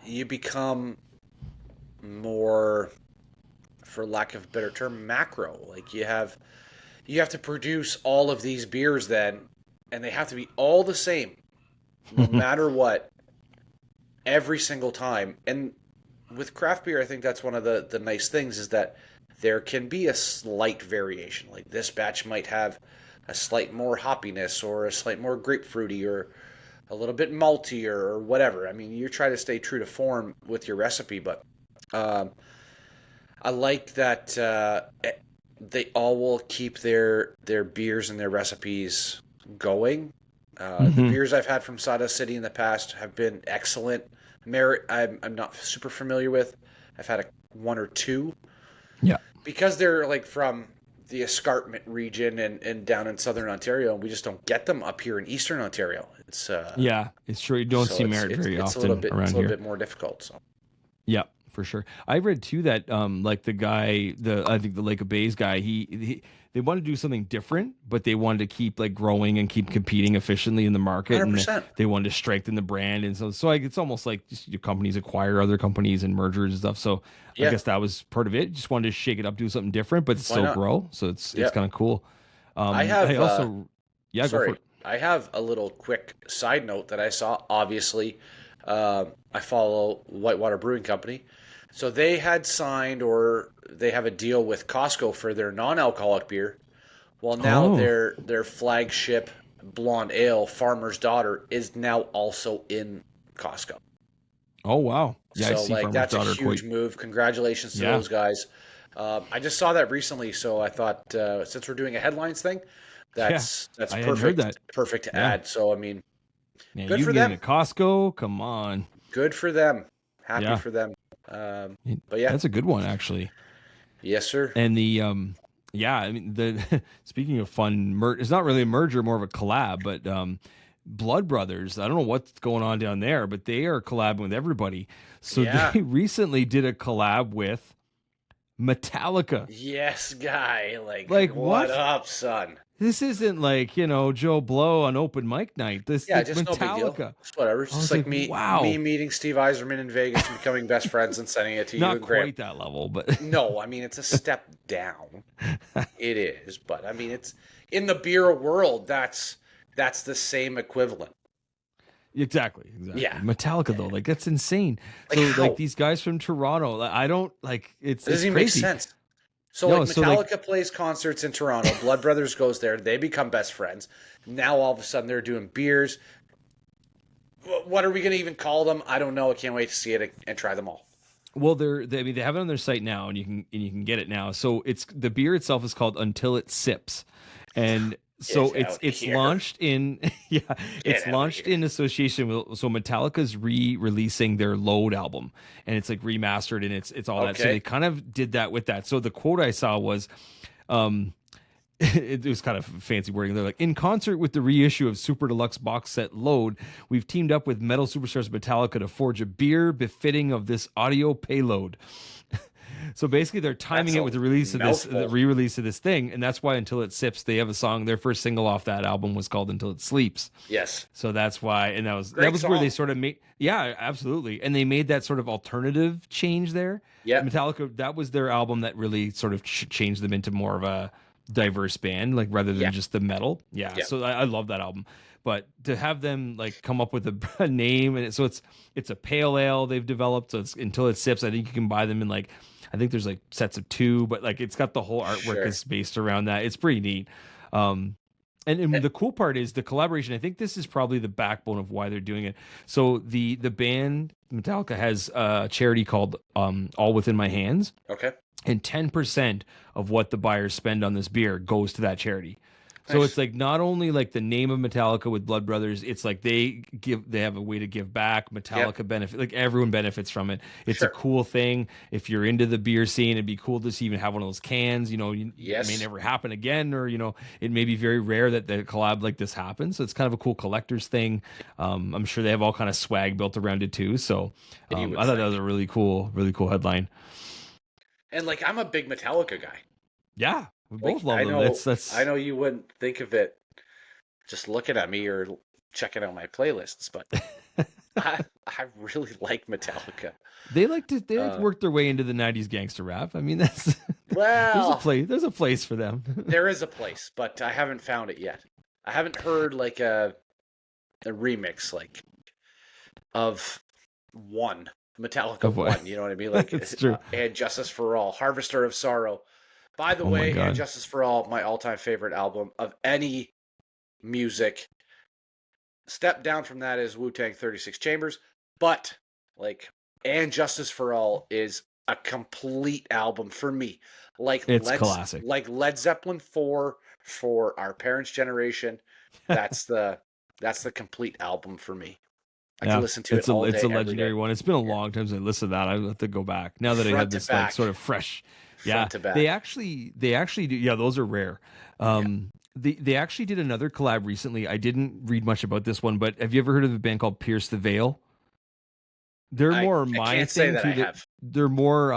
you become more, for lack of a better term, macro. Like you have to produce all of these beers then, and they have to be all the same, no matter what, every single time. And with craft beer, I think that's one of the nice things, is that there can be a slight variation. Like this batch might have a slight more hoppiness, or a slight more grapefruity, or a little bit maltier, or whatever. I mean, you try to stay true to form with your recipe, but I like that they all will keep their beers and their recipes going. The beers I've had from Sawdust City in the past have been excellent. Merit, I'm not super familiar with. I've had one or two. Yeah. Because they're like from the escarpment region and down in southern Ontario, and we just don't get them up here in eastern Ontario. It's Yeah, it's true. You don't so see merit very it's often around it's a here. little bit more difficult. So Yeah, for sure. I read too that like the guy, I think the Lake of Bays guy, they wanted to do something different, but they wanted to keep like growing and keep competing efficiently in the market, 100%. and they wanted to strengthen the brand, and so like it's almost like just your companies acquire other companies and mergers and stuff. So Yeah. I guess that was part of it. Just wanted to shake it up, do something different, but still not? grow. So it's Yeah. kind of cool. I have also yeah, go for sorry, it. I have a little quick side note that I saw. Obviously, I follow Whitewater Brewing Company. So they had signed, or they have a deal with Costco for their non-alcoholic beer. Well, now Oh. their flagship blonde ale, Farmer's Daughter, is now also in Costco. Oh wow. Yeah, I So see like Farmer's that's a Daughter huge quite. move. Congratulations to Yeah. those guys. I just saw that recently, so I thought since we're doing a headlines thing, that's I hadn't heard perfect. that. Perfect to Yeah. add. So I mean, Yeah, good you for getting them. at Costco? Come on. Good for them. Happy Yeah. for them. But yeah, That's a good one actually. yes, sir. And the yeah, I mean the speaking of fun it's not really a merger, more of a collab, but Blood Brothers, I don't know what's going on down there, but they are collabing with everybody. So Yeah. they recently did a collab with Metallica. Yes, guy. Like, what what? up, son? This isn't like, Joe Blow on open mic night. This Yeah, is just no big deal. Metallica. It's whatever. It's I just was like like, wow. me meeting Steve Eiserman in Vegas and becoming best friends and sending it to you Not and Graham. quite that level, but No, I mean it's a step down. It is, but I mean it's in the beer world. That's the same equivalent. Exactly. Yeah. Metallica though, like that's insane. Like, So how? like these guys from Toronto, like, I don't like it's It doesn't even crazy. make sense. So No, like so, Metallica like- plays concerts in Toronto. Blood Brothers goes there. They become best friends. Now all of a sudden they're doing beers. What are we going to even call them? I don't know. I can't wait to see it and try them all. Well, I mean, they have it on their site now, and you can get it now. So it's the beer itself is called Until It Sips, and so Get out it's here. launched in it's out launched here. in association with Metallica's re-releasing their Load album, and it's like remastered and it's all that. So Okay. they kind of did that with that. So the quote I saw was, it was kind of fancy wording. They're like, in concert with the reissue of Super Deluxe box set Load, we've teamed up with metal superstars Metallica to forge a beer befitting of this audio payload. So basically, they're timing That's it with the release of this, mouthful. the re-release of this thing, and that's why Until It Sips, they have a song. Their first single off that album was called Until It Sleeps. Yes. So that's why, and that was Great where they song. sort of made, yeah, absolutely, and they made that sort of alternative change there. Yeah. Metallica, that was their album that really sort of changed them into more of a diverse band, like rather than Yeah. just the metal. Yeah, Yeah. so I love that album. But to have them like come up with a name, and so it's a pale ale they've developed. So it's Until It Sips. I think you can buy them in like, I think there's like sets of 2, but like it's got the whole artwork Sure. is based around that. It's pretty neat. And the cool part is the collaboration. I think this is probably the backbone of why they're doing it. So the band Metallica has a charity called All Within My Hands, Okay. and 10% of what the buyers spend on this beer goes to that charity. So Nice. it's like not only like the name of Metallica with Blood Brothers, it's like they have a way to give back. Metallica benefit, like everyone benefits from it. It's Sure. a cool thing. If you're into the beer scene, it'd be cool to even have one of those cans. Yes. It may never happen again, or it may be very rare that the collab like this happens. So it's kind of a cool collector's thing. I'm sure they have all kind of swag built around it too. So You I would thought that think. was a really cool headline. And like I'm a big Metallica guy. Yeah, we Like, both love I them. know, That's I know you wouldn't think of it just looking at me or checking out my playlists, but I really like Metallica. They like to Uh, work their way into the '90s gangster rap. I mean, that's Well, there's a place for them. there is a place, but I haven't found it yet. I haven't heard like a remix like of one Metallica Of what? one. You know what I mean? Like It's true. And Justice for All, Harvester of Sorrow. By the Oh my way, God. and Justice for All, my all-time favorite album of any music. Step down from that is Wu-Tang 36 Chambers, but like and Justice for All is a complete album for me. Like It's classic. Like Led Zeppelin 4 for our parents' generation. That's the complete album for me. I can listen to it's it all day. It's a every legendary day. one. It's been a long time since I listened to that. I have to go back now that I Front have to this like back. sort of fresh Yeah, front to back. they actually do. Yeah, those are rare. They actually did another collab recently. I didn't read much about this one, but have you ever heard of a band called Pierce the Veil? They're more I my can't say thing that too. I have. They're more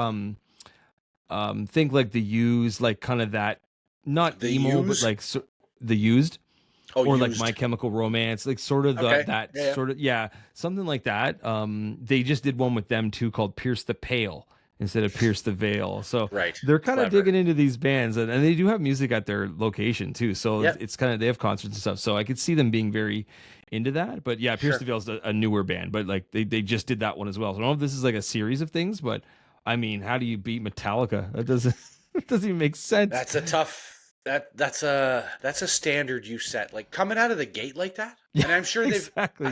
think like the Used, like kind of that, not The emo, but Used? like the Used, Oh, or like Used. My Chemical Romance, like sort of Okay. that Yeah. sort of, yeah, something like that. They just did one with them too called Pierce the Pale instead of Pierce the Veil. So Right. they're kind of Clever. digging into these bands, and they do have music at their location too. So Yep. it's kind of, they have concerts and stuff. So I could see them being very into that. But yeah, Pierce Sure. the Veil is a newer band, but like they just did that one as well. So I don't know if this is like a series of things, but I mean, how do you beat Metallica? That doesn't it doesn't even make sense. That's a tough. That's a standard you set, like coming out of the gate like that. Yeah, And I'm sure exactly.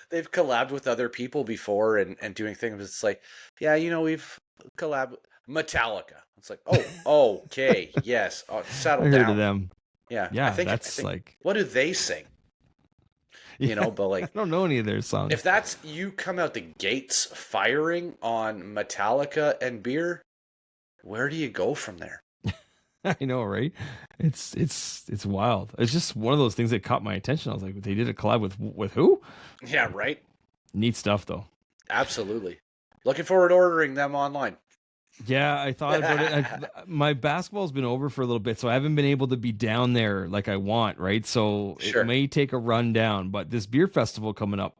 they've collabed with other people before and doing things. It's like, yeah, we've collabed with Metallica. It's like, oh, okay, yes, settle I heard of down. them. Yeah, Yeah, I think like, what do they sing? But like, I don't know any of their songs. if that's you come out the gates firing on Metallica and beer, where do you go from there? I know, right? It's wild. It's just one of those things that caught my attention. I was like, they did a collab with who? Yeah, right. Neat stuff, though. Absolutely. Looking forward to ordering them online. Yeah, I thought about it. My basketball's been over for a little bit, so I haven't been able to be down there like I want, right? So Sure. It may take a run down, but this beer festival coming up,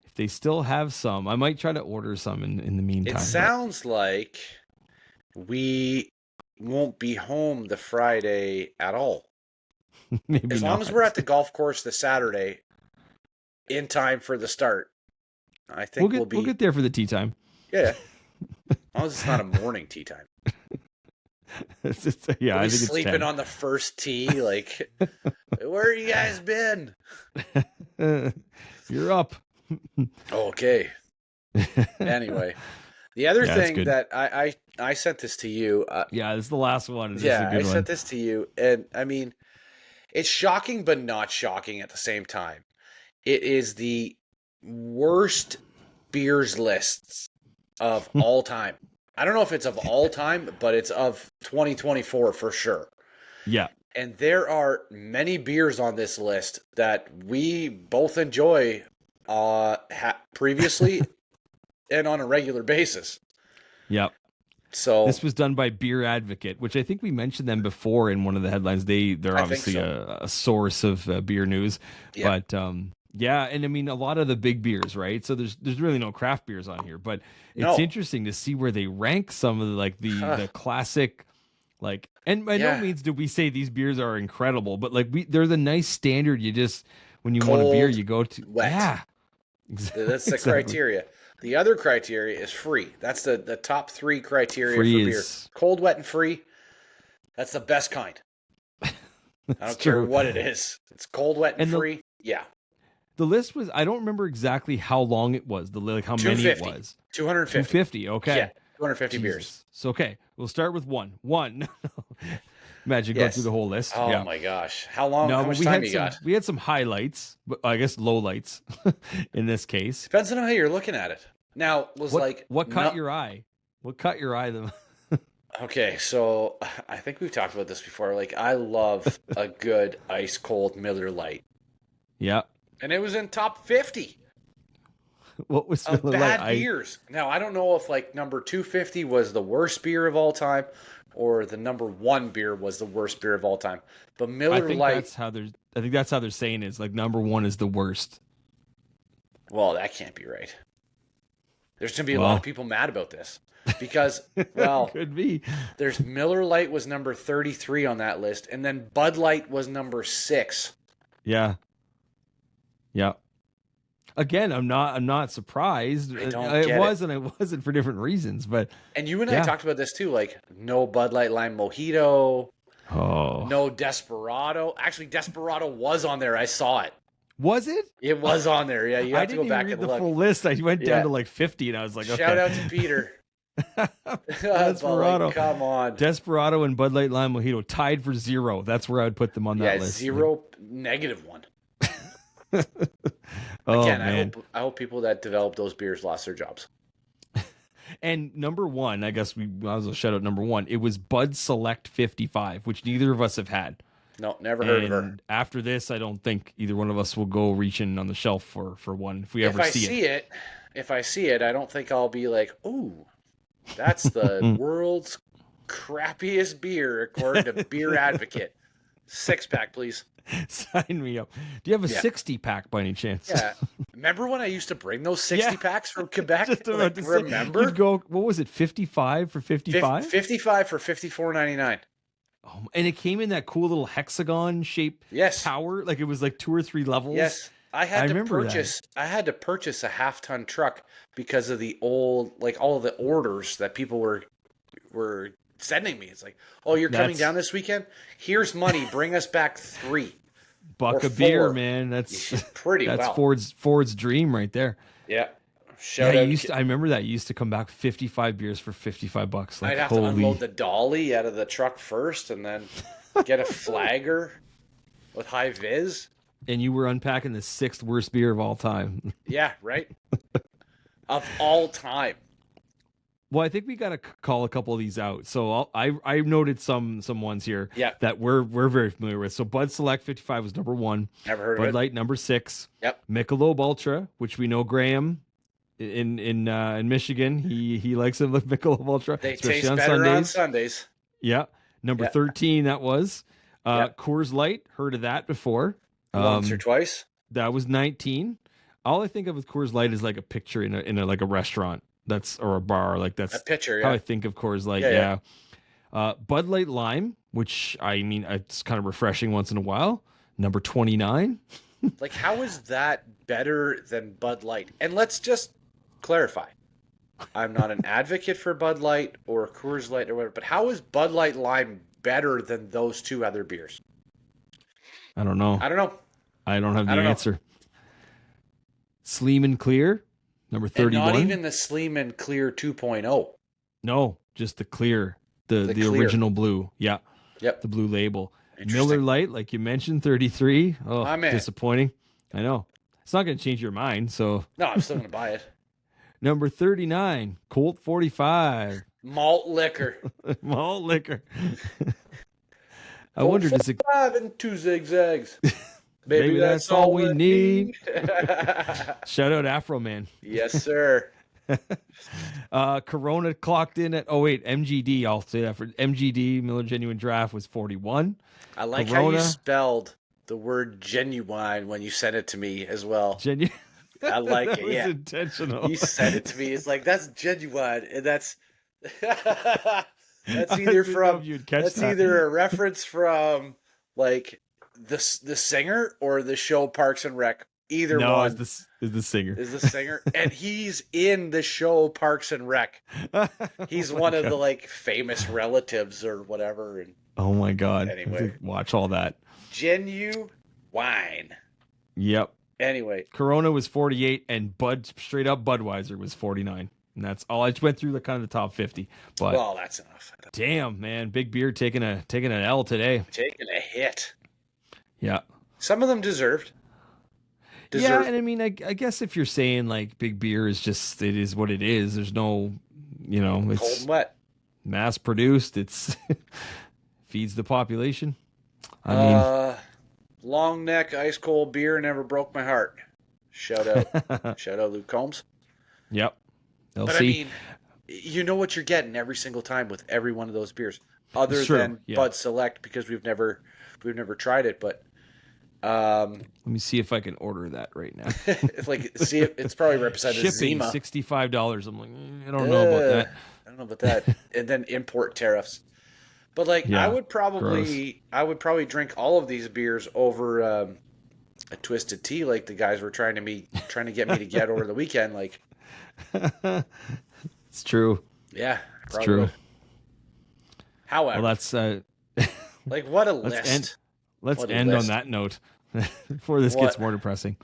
if they still have some, I might try to order some in the meantime. It sounds like we won't be home the Friday at all. Maybe As long not. as we're at the golf course the Saturday in time for the start, I think we'll get there for the tea time. Yeah. As long as it's not a morning tea time. It's just, yeah, We'll I be think it's sleeping 10. on the first tee, like, where you guys been? You're up. Okay. Anyway, the other Yeah, that's thing good. that I sent this to you. Yeah, this is the last one. This Yeah, is a good I one. sent this to you, and I mean, it's shocking but not shocking at the same time. It is the worst beers lists of all time. I don't know if it's of all time, but it's of 2024 for sure. Yeah. And there are many beers on this list that we both enjoy previously and on a regular basis. Yep. So this was done by Beer Advocate, which I think we mentioned them before in one of the headlines. They're obviously so. a source of beer news, Yeah. but yeah, and I mean a lot of the big beers, right? So there's really no craft beers on here, but it's interesting to see where they rank some of the classic, like, and by no means do we say these beers are incredible, but like they're the nice standard. You just, when you want a beer, you go to wet. Yeah, exactly. That's the criteria. The other criteria is free. That's the top three criteria Free for beer. Cold, wet, and free. That's the best kind. I don't care what it is. It's cold, wet, and free. Yeah. The list was, I don't remember exactly how long it was, like how many it was. 250. 250, okay. Yeah, 250 beers. So, okay, we'll start with one. Imagine going through the whole list. Oh my gosh. How long? How much time you got? We had some highlights, but I guess lowlights in this case. Depends on how you're looking at it. Now, what caught your eye? What caught your eye the Okay, so I think we've talked about this before. Like, I love a good ice cold Miller Lite. Yeah. And it was in top 50. What was of Miller bad Lite? beers? Now, I don't know if like number 250 was the worst beer of all time or the number one beer was the worst beer of all time. But Miller Lite, I think that's how they're saying it, is like number one is the worst. Well, that can't be right. There's going to be a lot of people mad about this because, well, could be. There's Miller Lite was number 33 on that list, and then Bud Light was number 6. Yeah. Yeah. Again, I'm not surprised. I wasn't for different reasons, but and you and I talked about this too, like no Bud Light Lime Mojito, no Desperado. Actually, Desperado was on there. I saw it. Was it? It was on there. Yeah, you have to go back and look. I didn't read the full list. I went down to like 50, and I was like, okay. Shout out to Peter. Desperado. Come on. Desperado and Bud Light Lime Mojito tied for 0. That's where I'd put them on that list. 0, -1. Oh, Again, man. I hope people that developed those beers lost their jobs. And number one, I guess I was a shout out number one. It was Bud Select 55, which neither of us have had. No, never heard of her. And after this, I don't think either one of us will go reaching on the shelf for one if we ever see it. If I see it, I don't think I'll be like, "Ooh, that's the world's crappiest beer," according to Beer Advocate. 6-pack, please. Sign me up. Do you have a 60-pack by any chance? Yeah. Remember when I used to bring those 60-packs from Quebec? Just about to say, remember? You'd go, what was it, 55 for 55? 55 for $54.99. Oh, and it came in that cool little hexagon shape tower. Like it was like 2 or 3 levels. Yes. I had to purchase a half-ton truck because of the old, like all of the orders that people were sending me. It's like, oh, you're coming down this weekend? Here's money. Bring us back 3. Buck of beer, man. That's Ford's dream right there. Yeah. I remember that. You used to come back 55 beers for $55. Like, I'd have to unload the dolly out of the truck first and then get a flagger with high vis. And you were unpacking the 6th worst beer of all time. Yeah, right? Of all time. Well, I think we got to call a couple of these out. So I noted some ones here that we're very familiar with. So Bud Select 55 was number 1. Never heard of it. Bud Light number 6. Yep. Michelob Ultra, which we know Graham in Michigan, he likes it with Michelob Ultra. They taste better on Sundays. Yeah. Number 13 that was. Coors Light, heard of that before. Once or twice. That was 19. All I think of with Coors Light is like a picture in a like a restaurant. Or a bar, like that's a picture, how I think of Coors Light. Yeah. Bud Light Lime, which I mean, it's kind of refreshing once in a while. Number 29. Like, how is that better than Bud Light? And let's just clarify. I'm not an advocate for Bud Light or Coors Light or whatever, but how is Bud Light Lime better than those 2 other beers? I don't know. I don't have the answer. Sleeman Clear. Number 31. And not even the Sleeman Clear 2.0. No, just the clear, the clear. original blue. Yeah. Yep. The blue label. Miller Lite, like you mentioned, 33. Oh, disappointing. I know. It's not going to change your mind, so. No, I'm still going to buy it. Number 39, Colt 45. Malt liquor. Malt liquor. I wonder, does it. 45 and 2 zigzags. Maybe that's all we need. Shout out Afro Man. Yes, sir. Corona clocked in at MGD. I'll say that for MGD. Miller Genuine Draft was 41. I like how you spelled the word genuine when you sent it to me as well. I like that it. Was intentional. You sent it to me. It's like, that's genuine, and that's either a reference from like the singer or the show Parks and Rec. Either one is the singer. Is the singer, and he's in the show Parks and Rec. He's one of the like famous relatives or whatever. And oh my god! Anyway, watch all that. Genuine. Yep. Anyway, Corona was 48, and straight up Budweiser was 49. And that's all. I just went through the kind of the top 50. But well, that's enough. Damn, man, big beer taking an L today. Taking a hit. Yeah. Some of them deserved. Yeah, and I mean, I guess if you're saying like big beer is just, it is what it is. There's no, it's cold and wet, mass produced. It's feeds the population. I mean, long neck ice cold beer never broke my heart. Shout out Luke Combs. Yep. LC. But I mean, you know what you're getting every single time with every one of those beers, other than Bud Select, because we've never tried it, but. Let me see if I can order that right now. It's probably represented shipping Zima. $65. I'm like, I don't know about that. I don't know about that. And then import tariffs. But I would probably drink all of these beers over a twisted tea, like the guys were trying to get me to get over the weekend. Like, it's true. Yeah, it's true. Would. However, well, that's what a list. Let's end on that note before this gets more depressing.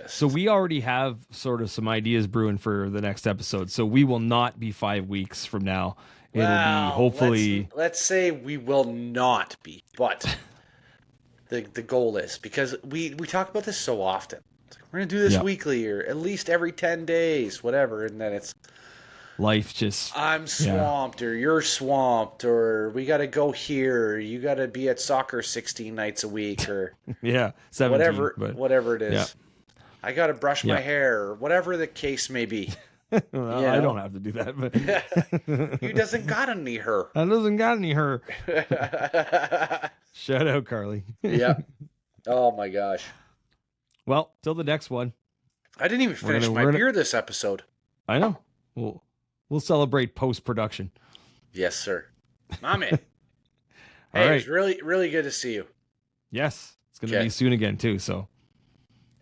So we already have sort of some ideas brewing for the next episode. So we will not be 5 weeks from now. It'll be hopefully. Let's say we will not be, but the goal is, because we talk about this so often. It's like, we're gonna do this weekly or at least every 10 days, whatever, and then it's life just. I'm swamped, or you're swamped, or we got to go here. You got to be at soccer 16 nights a week, or 17. whatever it is. Yeah. I got to brush my hair, or whatever the case may be. Well, I don't have to do that, but He doesn't got any her. I doesn't got any her. Shout out, Carly. Yeah. Oh my gosh. Well, till the next one. I didn't even finish my beer this episode. I know. We'll celebrate post-production. Yes, sir. My man. All Hey, right. It was really, really good to see you. Yes. It's going to be soon again, too. So.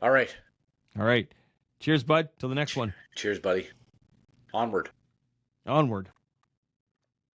All right. All right. Cheers, bud. Till the next one. Cheers, buddy. Onward. Onward.